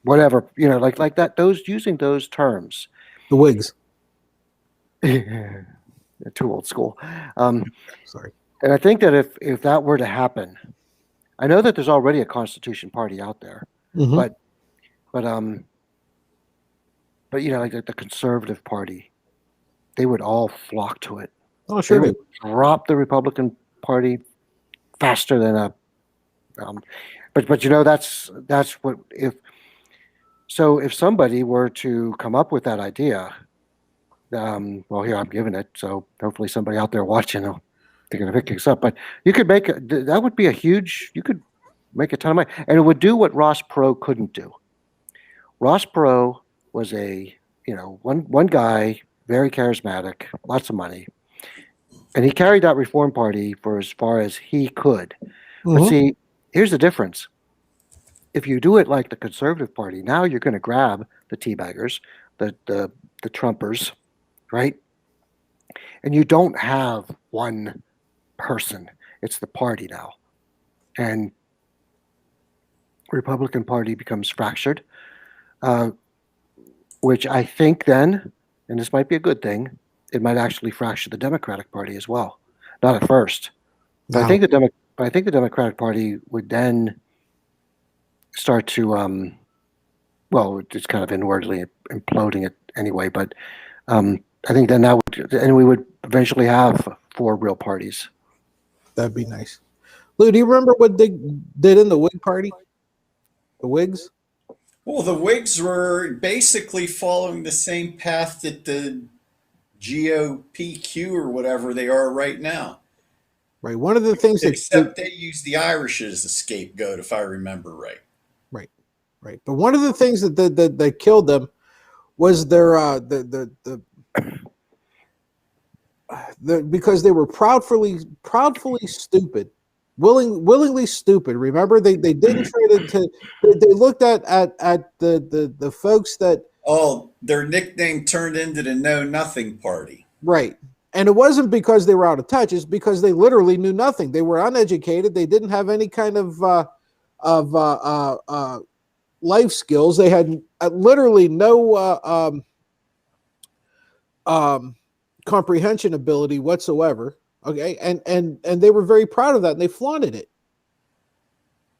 whatever, like that. Those using those terms. The Whigs. Too old school. Sorry. And I think that if that were to happen, I know that there's already a Constitution Party out there, Mhm. but like the Conservative Party, they would all flock to it. Oh, sure. They would drop the Republican Party faster than a. But that's what if somebody were to come up with that idea, well, here I'm giving it, so hopefully somebody out there watching will think of it up. But you could that would be you could make a ton of money, and it would do what Ross Perot couldn't do. Ross Perot was one guy, very charismatic, lots of money, and he carried that Reform Party for as far as he could. But see, here's the difference. If you do it like the Conservative Party, now you're going to grab the teabaggers, the Trumpers, right? And you don't have one person. It's the party now. And Republican Party becomes fractured, which I think then, and this might be a good thing, it might actually fracture the Democratic Party as well. Not at first. But I think the Democratic Party would then start to, well, it's kind of inwardly imploding it anyway. But I think then we would eventually have 4 real parties. That'd be nice. Lou, do you remember what they did in the Whig Party? The Whigs? Well, the Whigs were basically following the same path that the GOPQ or whatever they are right now. Right. One of the things except they use the Irish as a scapegoat, if I remember right. Right. But one of the things that killed them was their because they were proudly stupid, willingly stupid. Remember, they didn't try to they looked at the folks that their nickname turned into the Know Nothing Party. Right. And it wasn't because they were out of touch, it's because they literally knew nothing. They were uneducated, they didn't have any kind of life skills. They had literally no comprehension ability whatsoever. Okay, and they were very proud of that, and they flaunted it.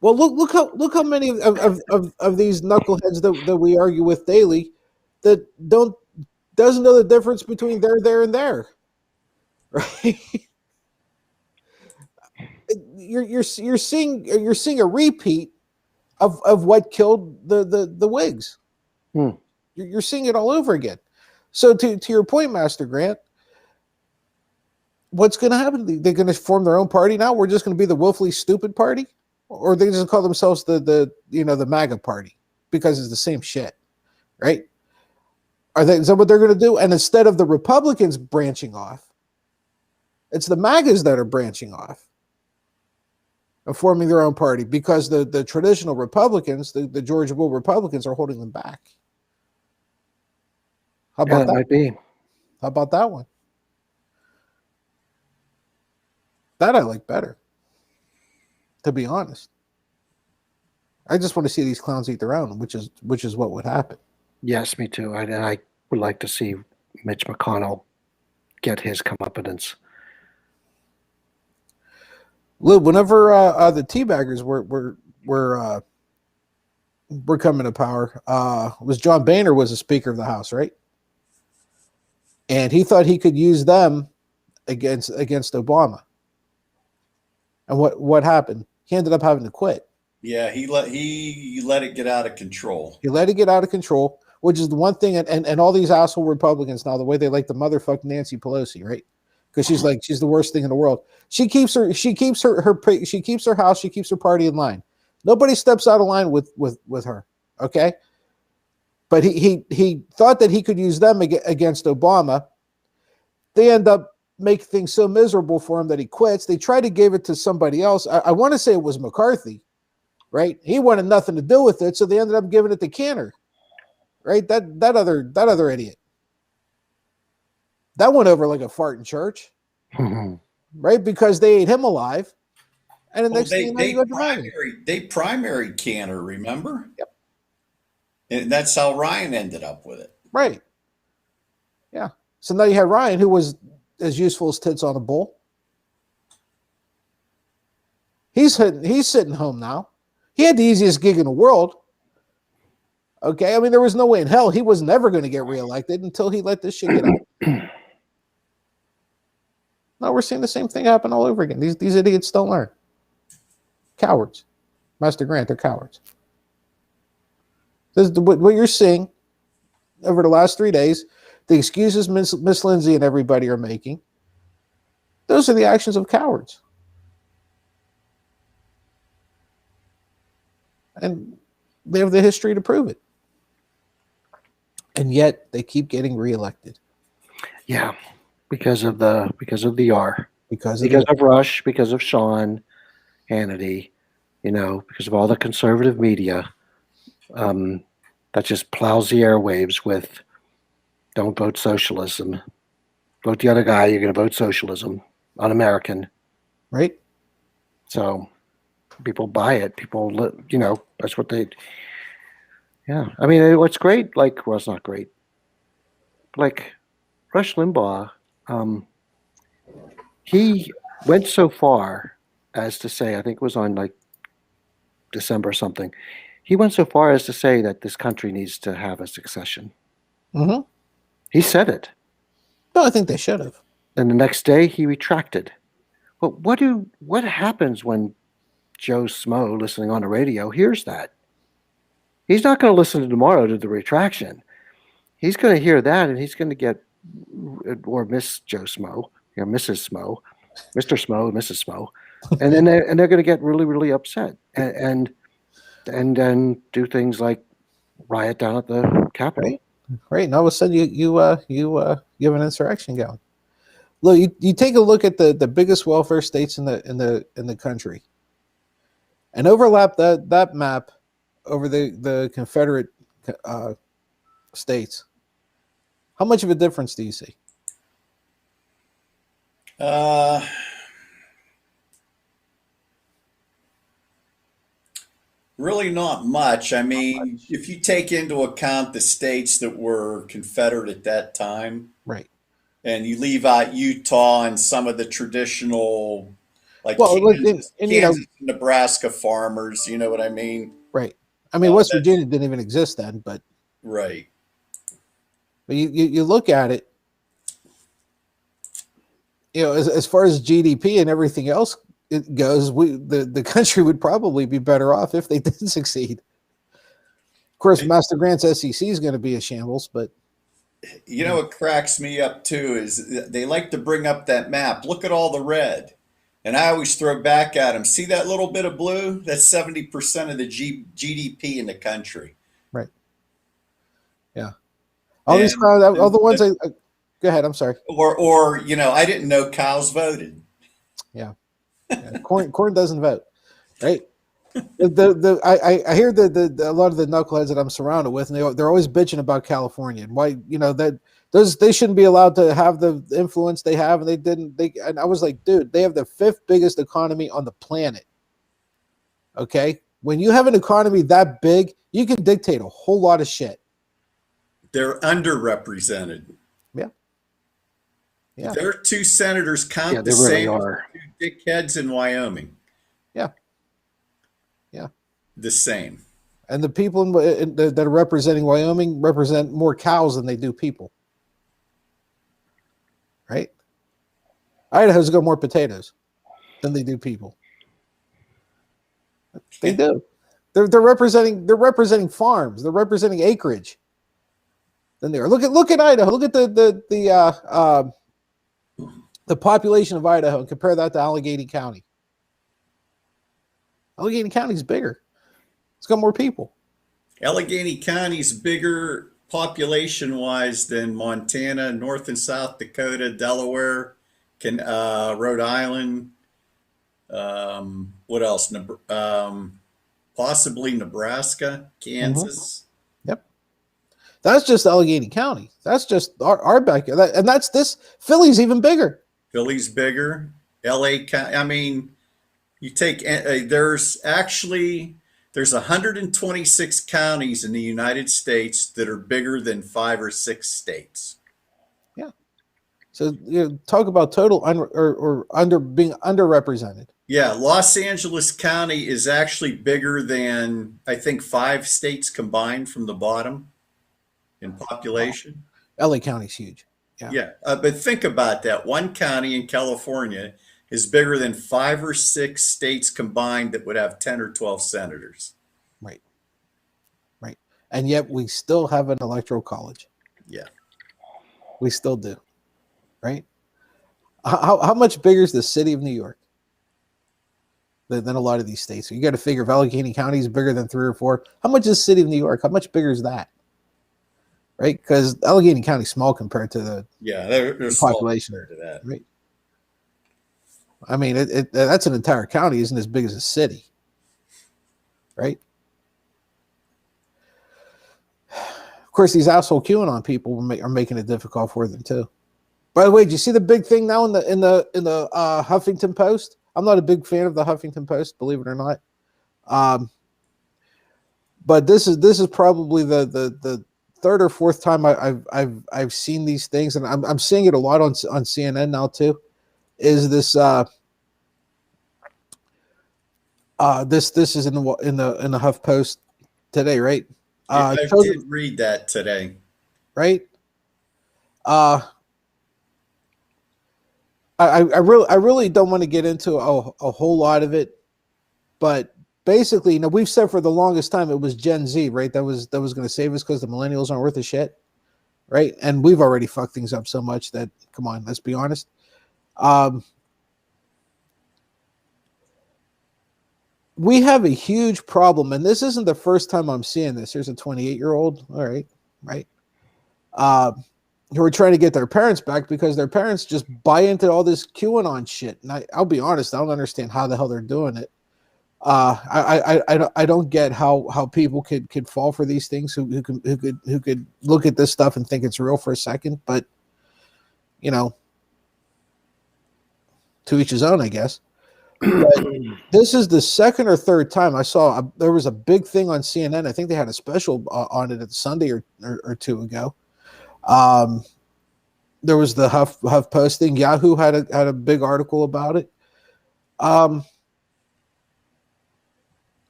Well, look how many of these knuckleheads that we argue with daily that doesn't know the difference between there, and there, right? You're seeing a repeat of what killed the Whigs. You're seeing it all over again. So to your point, Master Grant, what's going to happen? They're going to form their own party now. We're just going to be the willfully stupid party, or they just call themselves the MAGA party because it's the same shit, right? Is that what they're going to do? And instead of the Republicans branching off, it's the MAGAs that are branching off and forming their own party because the traditional Republicans, the George Bush Republicans, are holding them back. How about that? Might be. How about that one? That I like better, to be honest. I just want to see these clowns eat their own, which is what would happen. Yes, me too. And I would like to see Mitch McConnell get his comeuppance. Lou, whenever the teabaggers were coming to power, was John Boehner was the Speaker of the House, right? And he thought he could use them against Obama. And what happened? He ended up having to quit. Yeah, he let it get out of control. He let it get out of control, which is the one thing. And all these asshole Republicans now, the way they like to motherfuck Nancy Pelosi, right? Because she's the worst thing in the world. She keeps her house, she keeps her party in line. Nobody steps out of line with her. Okay. But he thought that he could use them against Obama. They end up make things so miserable for him that he quits. They tried to give it to somebody else. I want to say it was McCarthy, right? He wanted nothing to do with it, so they ended up giving it to Cantor, right? That other idiot. That went over like a fart in church, right? Because they ate him alive. And the next thing you know, you got they primaried Cantor, remember? Yep. And that's how Ryan ended up with it. Right. Yeah. So now you have Ryan, who was as useful as tits on a bull. He's sitting home now. He had the easiest gig in the world. Okay. I mean, there was no way in hell he was never going to get reelected until he let this shit get out. Now we're seeing the same thing happen all over again. These idiots don't learn. Cowards. Master Grant, they're cowards. This is what you're seeing over the last 3 days, the excuses Miss Lindsay and everybody are making, those are the actions of cowards. And they have the history to prove it. And yet they keep getting reelected. Yeah, because of the R. Because of Rush, because of Sean Hannity, because of all the conservative media that just plows the airwaves with don't vote socialism. Vote the other guy, you're going to vote socialism, un-American. Right. So people buy it. People, that's what they, yeah. I mean, what's great, it's not great. Like Rush Limbaugh, he went so far as to say, I think it was on like December or something, he went so far as to say that this country needs to have a succession. Mm-hmm. He said it. No, I think they should have. And the next day he retracted. But what happens when Joe Smo, listening on the radio, hears that? He's not going to listen to tomorrow to the retraction. He's going to hear that, and he's going to get, or Miss Joe Smo, Mrs. Smo, Mr. Smo, Mrs. Smo, and then they're going to get really, really upset, and then do things like riot down at the Capitol. Right. And all of a sudden you have an insurrection going. Look, you take a look at the biggest welfare states in the country, and overlap that map over the Confederate states. How much of a difference do you see? Really not much. I mean, if you take into account the states that were Confederate at that time, right, and you leave out Utah and some of the traditional, like Kansas, Nebraska farmers, you know what I mean? Right. I mean, West Virginia didn't even exist then, but right. But you look at it, as far as GDP and everything else it goes, the country would probably be better off if they did succeed. Of course, Master Grant's SEC is going to be a shambles, but what cracks me up too is they like to bring up that map. Look at all the red, and I always throw back at them. See that little bit of blue? That's 70% of the GDP in the country. Right. Yeah. All the ones go ahead. I'm sorry. Or I didn't know cows voted. Yeah. Corn doesn't vote, right? I hear a lot of the knuckleheads that I'm surrounded with, and they're always bitching about California and why they shouldn't be allowed to have the influence they have, and they didn't. And I was like, dude, they have the 5th biggest economy on the planet. Okay, when you have an economy that big, you can dictate a whole lot of shit. They're underrepresented. Yeah. Their 2 senators count the same as 2 dickheads in Wyoming. Yeah. The same. And the people that are representing Wyoming represent more cows than they do people. Right? Idaho's got more potatoes than they do people. They do. They're representing farms. They're representing acreage. Than they are. Look at Idaho. Look at the population of Idaho and compare that to Allegheny County. Allegheny County's bigger. It's got more people. Allegheny County's bigger population-wise than Montana, North and South Dakota, Delaware, Rhode Island. What else? Possibly Nebraska, Kansas. Yep. That's just Allegheny County. That's just our backyard. And that's this. Philly's even bigger. Philly's bigger. LA County. I mean, you take, there's 126 counties in the United States that are bigger than 5 or 6 states. Yeah. So talk about total being underrepresented. Yeah, Los Angeles County is actually bigger than, I think, 5 states combined from the bottom in population. LA County's huge. Yeah. Yeah, but think about that. One county in California is bigger than 5 or 6 states combined that would have 10 or 12 senators. Right. Right. And yet we still have an electoral college. Yeah. We still do. Right. How much bigger is the city of New York than a lot of these states? So you got to figure if Allegheny County is bigger than 3 or 4, how much is the city of New York? How much bigger is that? Right. Because Allegheny County is small compared to the they're population. To that. Right. I mean, that's an entire county, isn't as big as a city. Right. Of course, these asshole QAnon people are making it difficult for them too. By the way, did you see the big thing now in the Huffington Post? I'm not a big fan of the Huffington Post, believe it or not. But this is probably the third or fourth time I've seen these things, and I'm seeing it a lot on CNN now too. Is this this is in the Huff Post today, right? I did read that today. Right. I really don't want to get into a whole lot of it, but basically, we've said for the longest time it was Gen Z, right? That was going to save us because the millennials aren't worth a shit, right? And we've already fucked things up so much that, come on, let's be honest. We have a huge problem, and this isn't the first time I'm seeing this. Here's a 28-year-old, all right, who are trying to get their parents back because their parents just buy into all this QAnon shit. And I'll be honest, I don't understand how the hell they're doing it. I don't get how people could fall for these things who could look at this stuff and think it's real for a second, but to each his own, I guess. But this is the second or third time I saw there was a big thing on CNN. I think they had a special on it Sunday or two ago. There was the Huff Post thing. Yahoo had a big article about it. But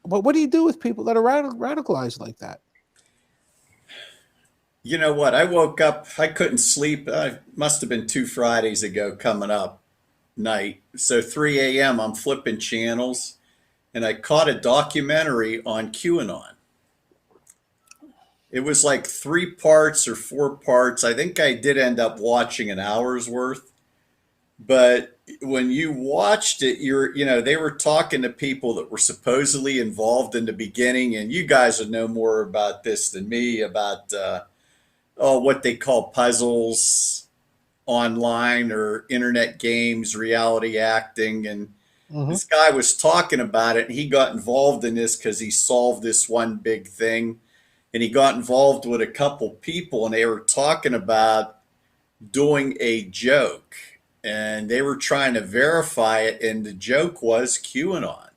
what do you do with people that are radicalized like that? You know what? I woke up, I couldn't sleep. Must have been 2 Fridays ago coming up night. So 3 a.m. I'm flipping channels and I caught a documentary on QAnon. It was like 3 parts or 4 parts. I think I did end up watching an hour's worth. But when you watched it, they were talking to people that were supposedly involved in the beginning, and you guys would know more about this than me about what they call puzzles online or internet games, reality acting, and this guy was talking about it, and he got involved in this because he solved this one big thing, and he got involved with a couple people, and they were talking about doing a joke. And they were trying to verify it, and the joke was QAnon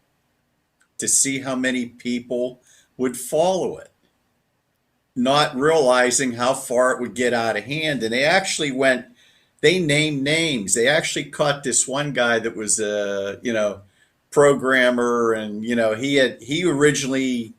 to see how many people would follow it, not realizing how far it would get out of hand. And they actually they named names. They actually caught this one guy that was a programmer, and he originally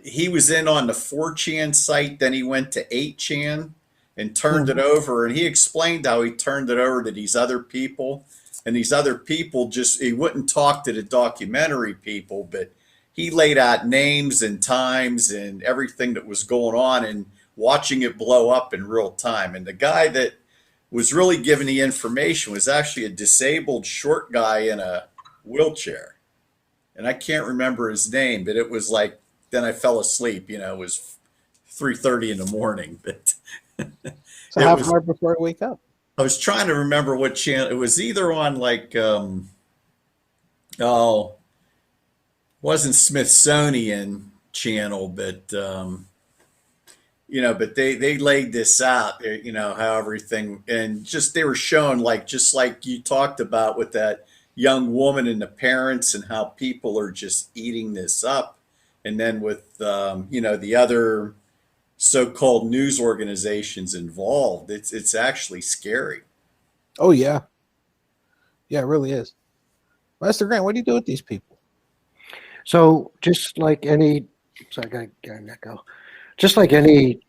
he was in on the 4chan site, then he went to 8chan. And turned it over, and he explained how he turned it over to these other people, and these other people he wouldn't talk to the documentary people, but he laid out names and times and everything that was going on and watching it blow up in real time. And the guy that was really giving the information was actually a disabled short guy in a wheelchair, and I can't remember his name, but it was like, then I fell asleep, it was 3:30 in the morning, but So half an hour before I wake up. I was trying to remember what channel. It was either on like, oh, wasn't Smithsonian channel, but but they laid this out, how everything, and just they were showing like just like you talked about with that young woman and the parents and how people are just eating this up, and then with the other so-called news organizations involved, it's actually scary. Oh yeah, yeah, it really is. Master Grant, what do you do with these people? So just like any, so I gotta get an echo. Just like any,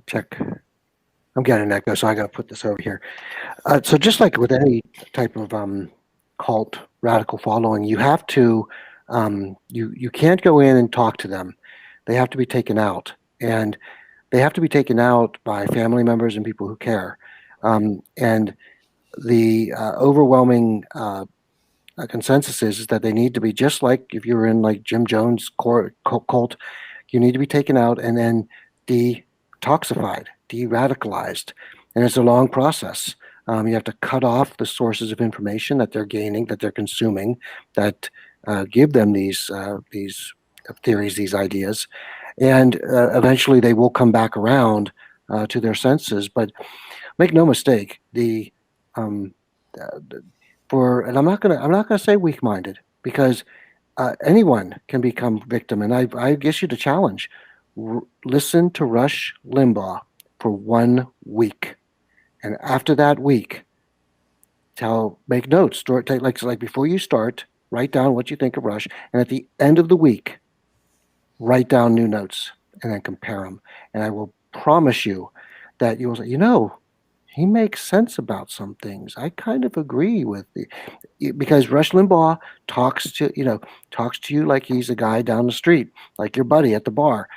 check. I'm getting an echo, so I gotta put this over here. So just like with any type of cult radical following, you have to you can't go in and talk to them. They have to be taken out, and they have to be taken out by family members and people who care. And the overwhelming consensus is that they need to be just like if you're in like Jim Jones' cult, you need to be taken out and then detoxified, de-radicalized, and it's a long process. You have to cut off the sources of information that they're gaining, that they're consuming, that give them these theories, these ideas, and eventually they will come back around to their senses. But make no mistake, and I'm not gonna say weak-minded, because anyone can become victim, and I guess you to challenge. Listen to Rush Limbaugh for 1 week, and after that week, make notes. Take like before you start, write down what you think of Rush, and at the end of the week, write down new notes and then compare them. And I will promise you that you will say, he makes sense about some things. I kind of agree with because Rush Limbaugh talks to you like he's a guy down the street, like your buddy at the bar.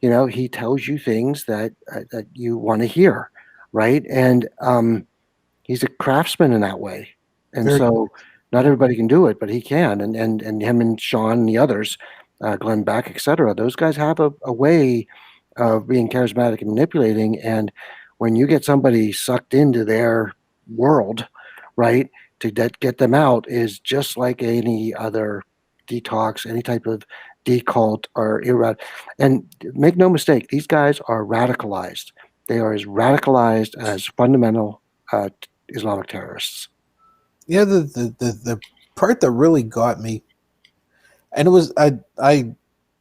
He tells you things that you want to hear, right? And he's a craftsman in that way. And so not everybody can do it, but he can. And him and Sean and the others, Glenn Beck, etc. Those guys have a way of being charismatic and manipulating. And when you get somebody sucked into their world, right, to get them out is just like any other detox, any type of decult or and make no mistake, these guys are radicalized. They are as radicalized as fundamental Islamic terrorists. Yeah, the part that really got me, and it was I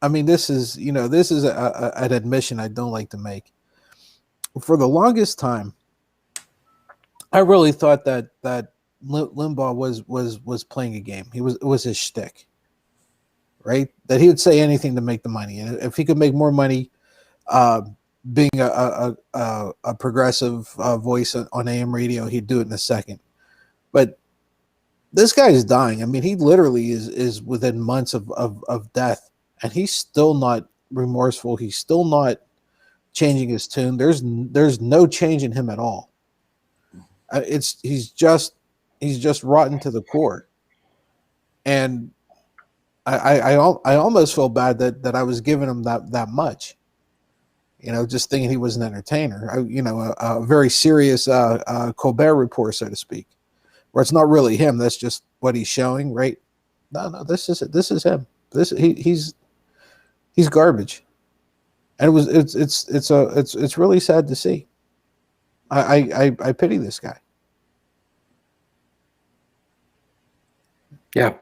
mean, this is an admission I don't like to make. For the longest time, I really thought that Limbaugh was playing a game. It was his shtick, right? That he would say anything to make the money, and if he could make more money, being a progressive voice on AM radio, he'd do it in a second. But this guy is dying. I mean, he literally is within months of death, and he's still not remorseful. He's still not changing his tune. There's no change in him at all. He's just rotten to the core. And I almost feel bad that I was giving him that much. Just thinking he was an entertainer. A very serious Colbert Report, so to speak, where it's not really him. That's just what he's showing, right? No, this is him. He's garbage. And it's really sad to see. I pity this guy. Yeah.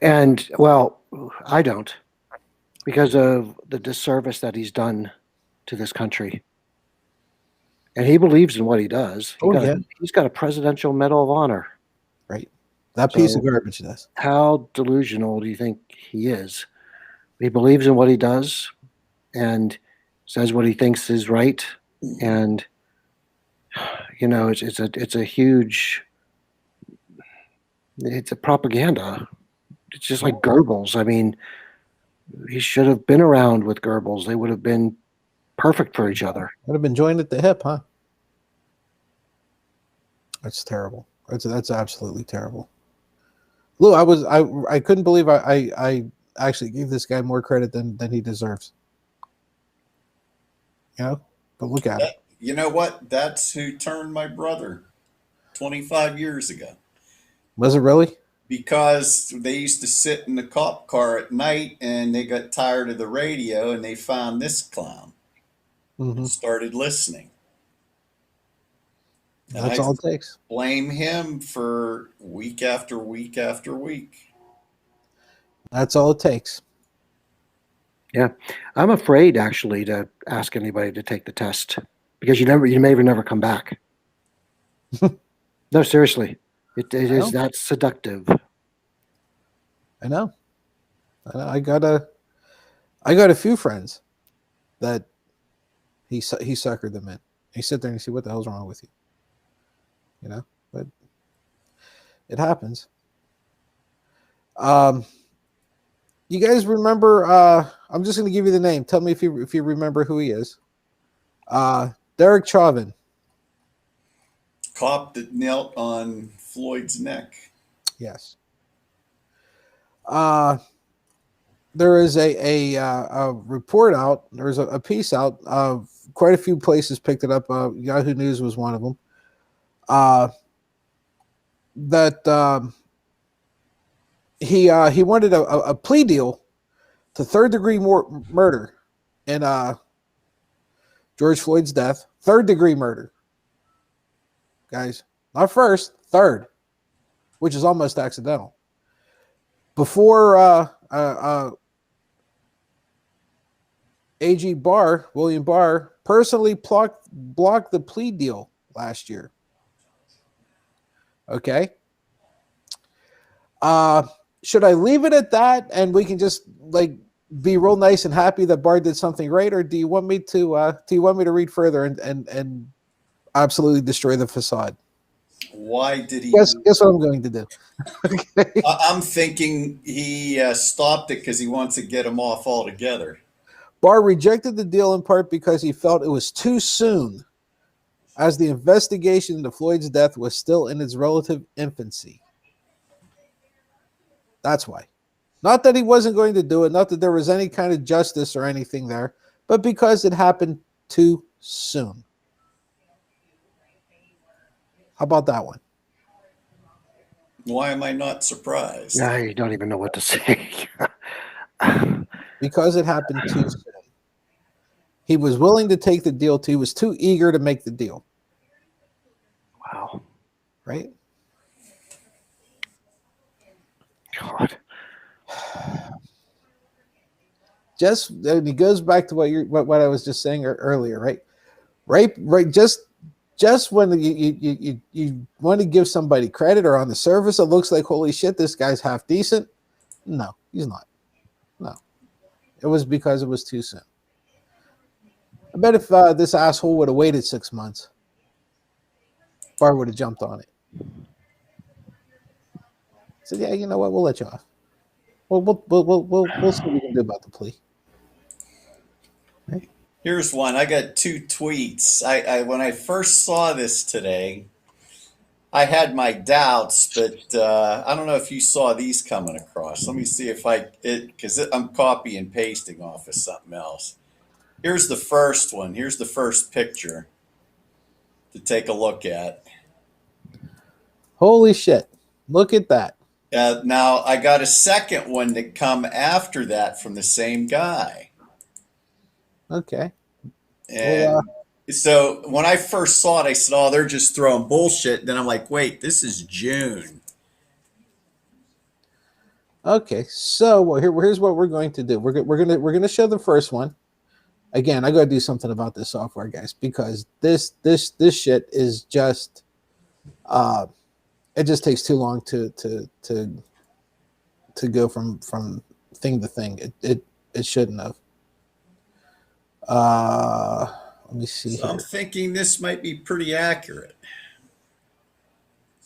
And well, I don't, because of the disservice that he's done to this country. And he believes in what he does. He's got a Presidential Medal of Honor. Right. That piece of garbage does. How delusional do you think he is? He believes in what he does and says what he thinks is right. And it's a huge, it's a propaganda. It's just like Goebbels. I mean, he should have been around with Goebbels. They would have been perfect for each other. Would have been joined at the hip, huh? That's terrible. That's absolutely terrible. Lou, I couldn't believe I actually gave this guy more credit than he deserves. But look at it. You know what? That's who turned my brother 25 years ago. Was it really? Because they used to sit in the cop car at night and they got tired of the radio and they found this clown and started listening. And That's I all it takes. blame him for week after week after week. That's all it takes. Yeah, I'm afraid actually to ask anybody to take the test because you may even never come back. No, seriously, it is that seductive. I know. I got a few friends that he suckered them in. You sit there and you see what the hell's wrong with you. You know, but it happens. You guys remember? I'm just going to give you the name. Tell me if you remember who he is. Derek Chauvin. Cop that knelt on Floyd's neck. Yes. There is a report out. There's a piece out. Quite a few places picked it up. Yahoo News was one of them. That he wanted a plea deal to third-degree murder in George Floyd's death. Third-degree murder, guys, not first, third, which is almost accidental. Before AG Barr, William Barr, personally blocked the plea deal last year. Okay. Should I leave it at that and we can just like be real nice and happy that Barr did something right, or do you want me to read further and absolutely destroy the facade? Why did he? Guess what I'm going to do. Okay. I'm thinking he stopped it because he wants to get him off altogether. Barr rejected the deal in part because he felt it was too soon, as the investigation into Floyd's death was still in its relative infancy. That's why. Not that he wasn't going to do it, not that there was any kind of justice or anything there, but because it happened too soon. How about that one? Why am I not surprised? I don't even know what to say. Because it happened too soon. He was willing to take the deal. He was too eager to make the deal. Wow. Right? God. And it goes back to what I was just saying earlier, right? Right. Just when you want to give somebody credit, or on the surface it looks like, holy shit, this guy's half decent. No, he's not. No, it was because it was too soon. I bet if this asshole would have waited 6 months, Barr would have jumped on it. Said, yeah, you know what? We'll let you off. We'll see what we can do about the plea. Right? Here's one. I got two tweets. I when I first saw this today, I had my doubts, but I don't know if you saw these coming across. Let me see if because I'm copy and pasting off of something else. Here's the first one. Here's the first picture to take a look at. Holy shit. Look at that. Now, I got a second one to come after that from the same guy. Okay. And so when I first saw it, I said, oh, they're just throwing bullshit. Then I'm like, wait, this is June. Okay, so here's what we're going to do. We're gonna show the first one. Again, I got to do something about this software, guys, because this shit is just it just takes too long to go from thing to thing. It shouldn't have. Let me see So here. I'm thinking this might be pretty accurate.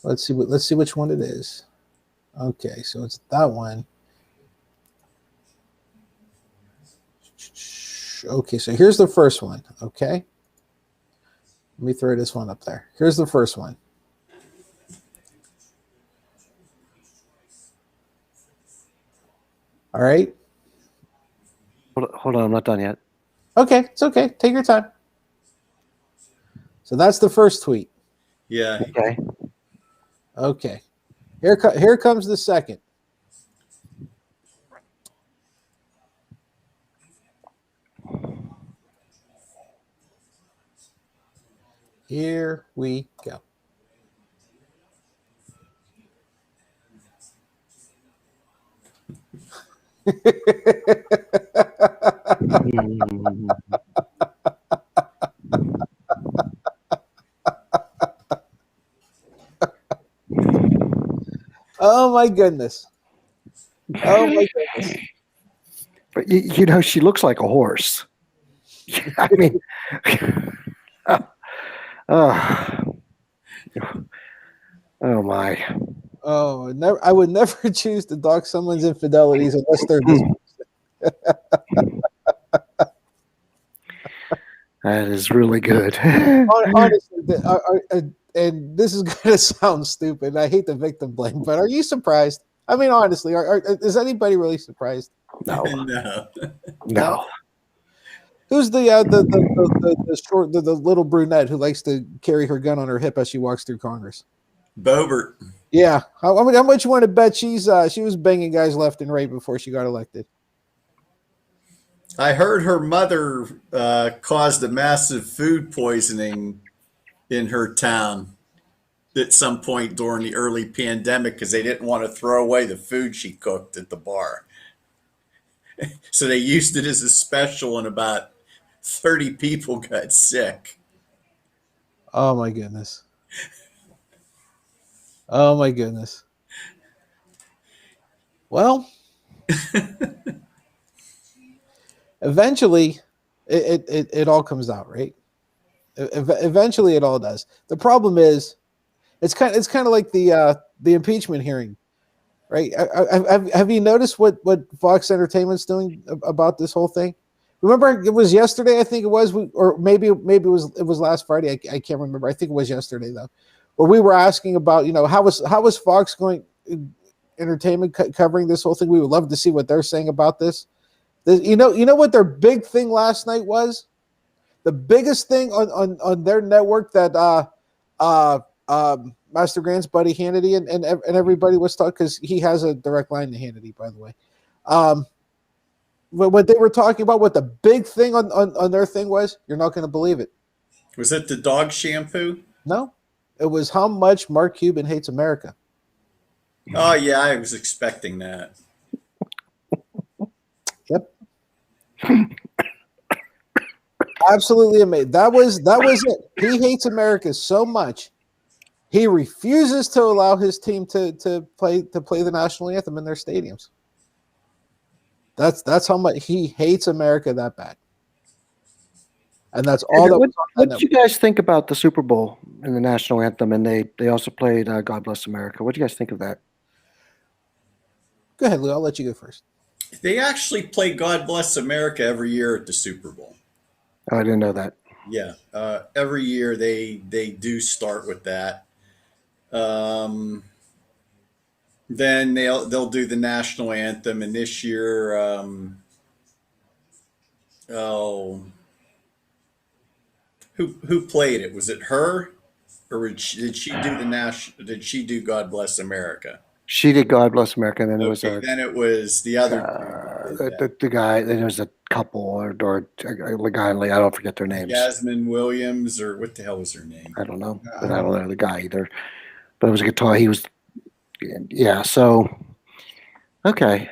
Let's see which one it is. Okay, so it's that one. Okay, so here's the first one. Okay, let me throw this one up there. Here's the first one. All right. Hold on, I'm not done yet. Okay, it's okay. Take your time. So that's the first tweet. Yeah. Okay. Okay. Here comes the second. Here we go. Oh my goodness. Oh my goodness. But you know, she looks like a horse. I mean, oh my. Oh, I would never choose to dock someone's infidelities unless they're this. That is really good. Honestly, and this is going to sound stupid. I hate the victim blame, but are you surprised? I mean, honestly, is anybody really surprised? No. No. No. Who's the short, the little brunette who likes to carry her gun on her hip as she walks through Congress? Bobert. Yeah. How much you want to bet she was banging guys left and right before she got elected? I heard her mother caused a massive food poisoning in her town at some point during the early pandemic because they didn't want to throw away the food she cooked at the bar. So they used it as a special, and about 30 people got sick. Oh my goodness. Oh my goodness. Well, eventually it all comes out, right? Eventually it all does. The problem is it's kind of like the impeachment hearing, right? Have you noticed what Fox Entertainment's doing about this whole thing? Remember, it was yesterday, I think it was, or maybe it was last Friday. I can't remember. I think it was yesterday though, where we were asking about, how was Fox going entertainment covering this whole thing? We would love to see what they're saying about this. You know what their big thing last night was? The biggest thing on their network that Master Grant's buddy Hannity and everybody was talking, because he has a direct line to Hannity, by the way. What they were talking about, what the big thing on their thing was, you're not going to believe it. Was it the dog shampoo? No, it was how much Mark Cuban hates America. Oh yeah, I was expecting that. Yep. Absolutely amazing. That was it. He hates America so much, he refuses to allow his team to play the national anthem in their stadiums. That's how much he hates America that bad. And that's all that. What did you guys think about the Super Bowl and the national anthem? And they also played God Bless America. What do you guys think of that? Go ahead, Lou. I'll let you go first. They actually play God Bless America every year at the Super Bowl. Oh, I didn't know that. Yeah, every year they do start with that. Then they'll do the national anthem, and this year, who played it? Was it her, or did she do the national? Did she do God Bless America? She did God Bless America, and then then it was the other the guy. Then there was a couple or a guy. I don't forget their names. Jasmine Williams, or what the hell was her name? I don't know. But I don't know the guy either. But it was a guitar. He was. Yeah. So. Okay.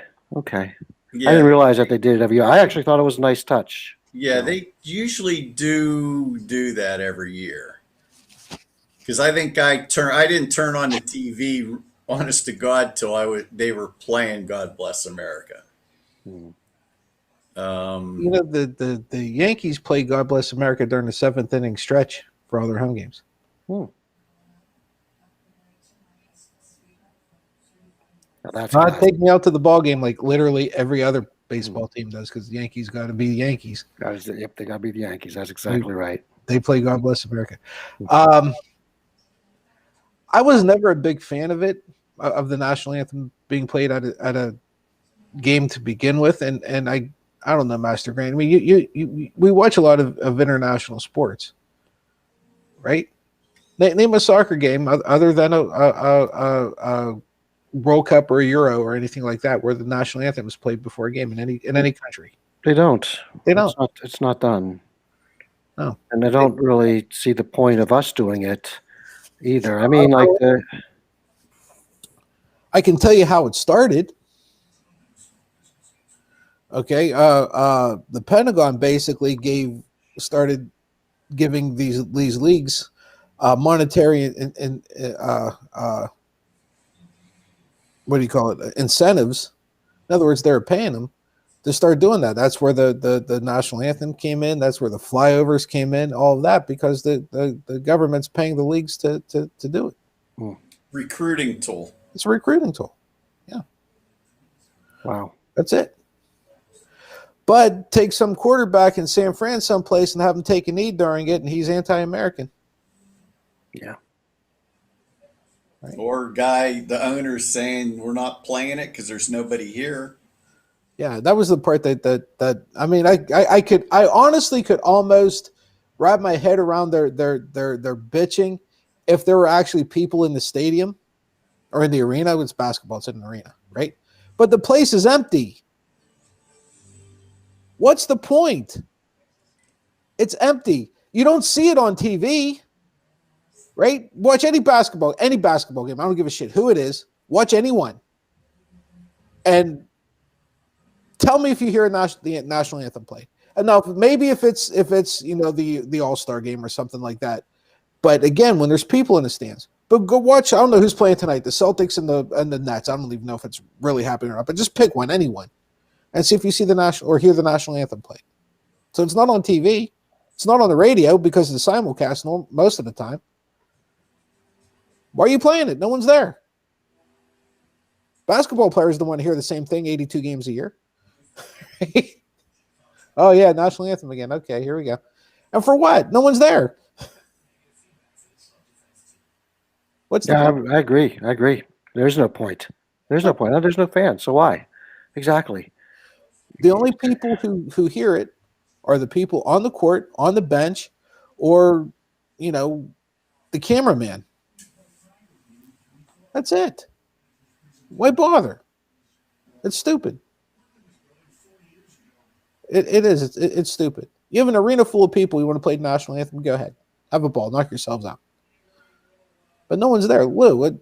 Yeah. I didn't realize that they did it every year. I actually thought it was a nice touch. Yeah, they usually do that every year. Because I think I didn't turn on the TV, honest to God, till they were playing God Bless America. The Yankees play God Bless America during the 7th inning stretch for all their home games. Not take me out to the ball game like literally every other baseball team does, because the Yankees got to be the Yankees. Yep, they got to be the Yankees. That's exactly right. They play God Bless America. I was never a big fan of it, of the national anthem being played at a game to begin with, and I don't know, Master Grant. I mean, we watch a lot of international sports, right? Name a soccer game other than a World Cup or a Euro or anything like that where the national anthem is played before a game in any country. They don't. They don't. It's not done. No. And I don't really see the point of us doing it either. I mean, like I can tell you how it started. Okay, the Pentagon basically started giving these leagues monetary and what do you call it, incentives. In other words, they were paying them to start doing that. That's where the national anthem came in. That's where the flyovers came in. All of that because the government's paying the leagues to do it. Recruiting tool. It's a recruiting tool. Yeah. Wow. That's it. But take some quarterback in San Fran someplace and have him take a knee during it, and he's anti-American. Yeah. Right. Or the owner's saying we're not playing it because there's nobody here. Yeah, that was the part that I mean, I honestly could almost wrap my head around their bitching if there were actually people in the stadium or in the arena. It's basketball, it's in an arena, right? But the place is empty. What's the point? It's empty. You don't see it on TV, right? Watch any basketball game. I don't give a shit who it is. Watch anyone. And tell me if you hear the national anthem played. And now maybe if it's the All-Star game or something like that. But again, when there's people in the stands. But go watch, I don't know who's playing tonight, the Celtics and the Nets. I don't even know if it's really happening or not, but just pick one, anyone. And see if you see hear the national anthem played. So it's not on TV. It's not on the radio because of the simulcast most of the time. Why are you playing it? No one's there. Basketball players don't want to hear the same thing 82 games a year. Oh, yeah, national anthem again. Okay, here we go. And for what? No one's there. What's the point? I agree. There's no point. There's no point. There's no fans. So why? Exactly. The only people who hear it are the people on the court, on the bench, or, the cameraman. That's it. Why bother? It's stupid. It is. It's stupid. You have an arena full of people. You want to play the national anthem? Go ahead. Have a ball. Knock yourselves out. But no one's there. Lou,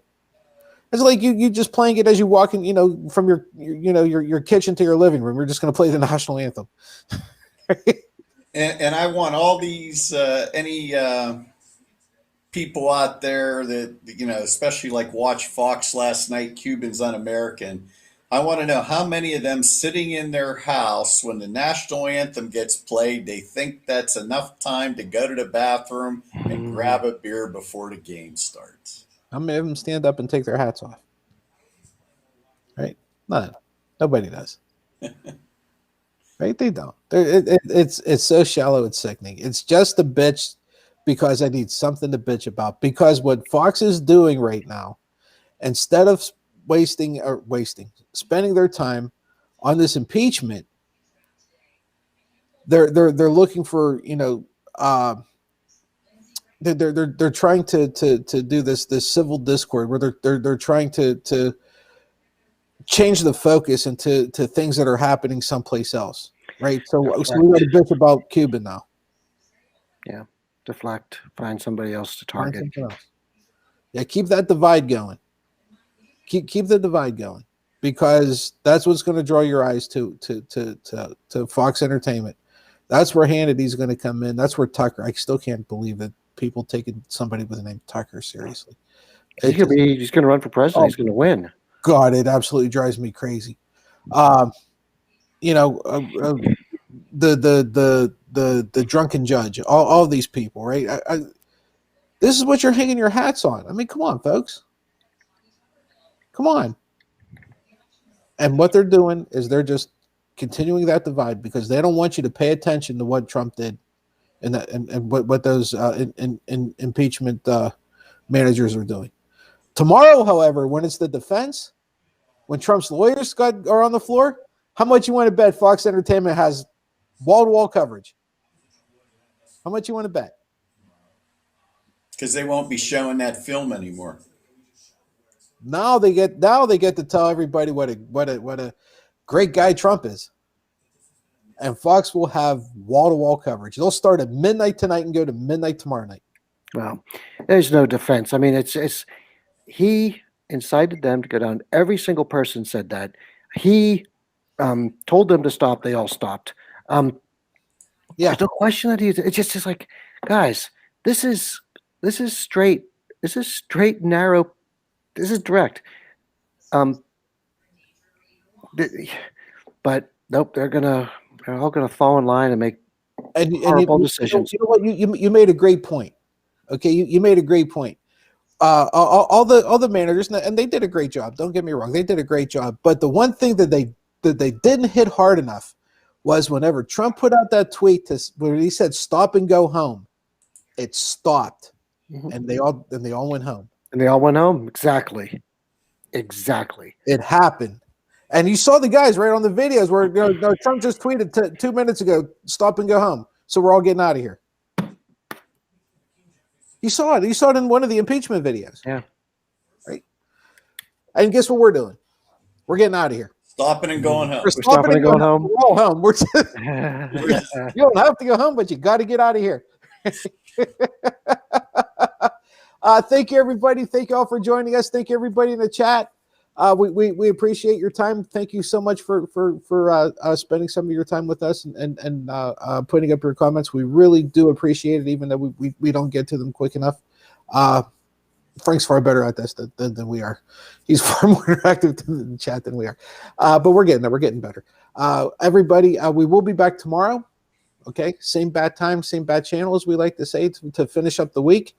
it's like you just playing it as you walk in, from your kitchen to your living room. You're just going to play the national anthem. and I want all these any people out there that especially like watch Fox last night, Cubans Un-American. I want to know how many of them sitting in their house when the national anthem gets played, they think that's enough time to go to the bathroom and grab a beer before the game starts. How many of them stand up and take their hats off? Right? None. Nobody does. Right? They don't. It's so shallow, it's sickening. It's just a bitch because I need something to bitch about. Because what Fox is doing right now, instead of spending their time on this impeachment, they're looking for they're trying to do this civil discord where they're trying to change the focus into things that are happening someplace else, right? So we got to bitch about Cuba now. Yeah, deflect, find somebody else to target. Yeah, keep that divide going. Keep the divide going, because that's what's going to draw your eyes to Fox Entertainment. That's where Hannity's going to come in. That's where Tucker. I still can't believe that people taking somebody with the name Tucker seriously. He's going to run for president. He's going to win. God, it absolutely drives me crazy. The drunken judge, all these people, right? This is what you're hanging your hats on. I mean, come on, folks. Come on. And what they're doing is they're just continuing that divide because they don't want you to pay attention to what Trump did and what those impeachment managers are doing. Tomorrow, however, when it's the defense, when Trump's lawyers are on the floor, how much you want to bet Fox Entertainment has wall-to-wall coverage? How much you want to bet? Because they won't be showing that film anymore. Now they get to tell everybody what a great guy Trump is. And Fox will have wall-to-wall coverage. They'll start at midnight tonight and go to midnight tomorrow night. Well, there's no defense. I mean, it's he incited them to go down. Every single person said that. He told them to stop. They all stopped. Yeah, there's no question that it's just like, guys, this is straight. This is straight, narrow. This is direct. But nope, they're all gonna fall in line and make horrible decisions. You know what? You made a great point. Okay, you made a great point. All the managers, and they did a great job. Don't get me wrong, they did a great job. But the one thing that they didn't hit hard enough was whenever Trump put out that tweet where he said "stop and go home," it stopped, and they all went home. And they all went home. Exactly. It happened. And you saw the guys right on the videos where Trump just tweeted 2 minutes ago, "Stop and go home." So we're all getting out of here. You saw it. You saw it in one of the impeachment videos. Yeah. Right. And guess what we're doing? We're getting out of here. Stopping and going home. We're stopping and going home. We're all home. You don't have to go home, but you got to get out of here. Thank you, everybody. Thank you all for joining us. Thank you, everybody in the chat. We appreciate your time. Thank you so much for spending some of your time with us and putting up your comments. We really do appreciate it, even though we don't get to them quick enough. Frank's far better at this than we are. He's far more interactive in the chat than we are. But we're getting there. We're getting better. Everybody, we will be back tomorrow. Okay, same bad time, same bad channel, as we like to say, to finish up the week.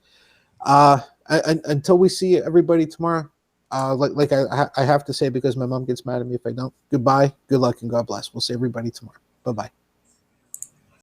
Until we see everybody tomorrow. Like I have to say, because my mom gets mad at me if I don't. Goodbye, good luck, and God bless. We'll see everybody tomorrow. Bye-bye.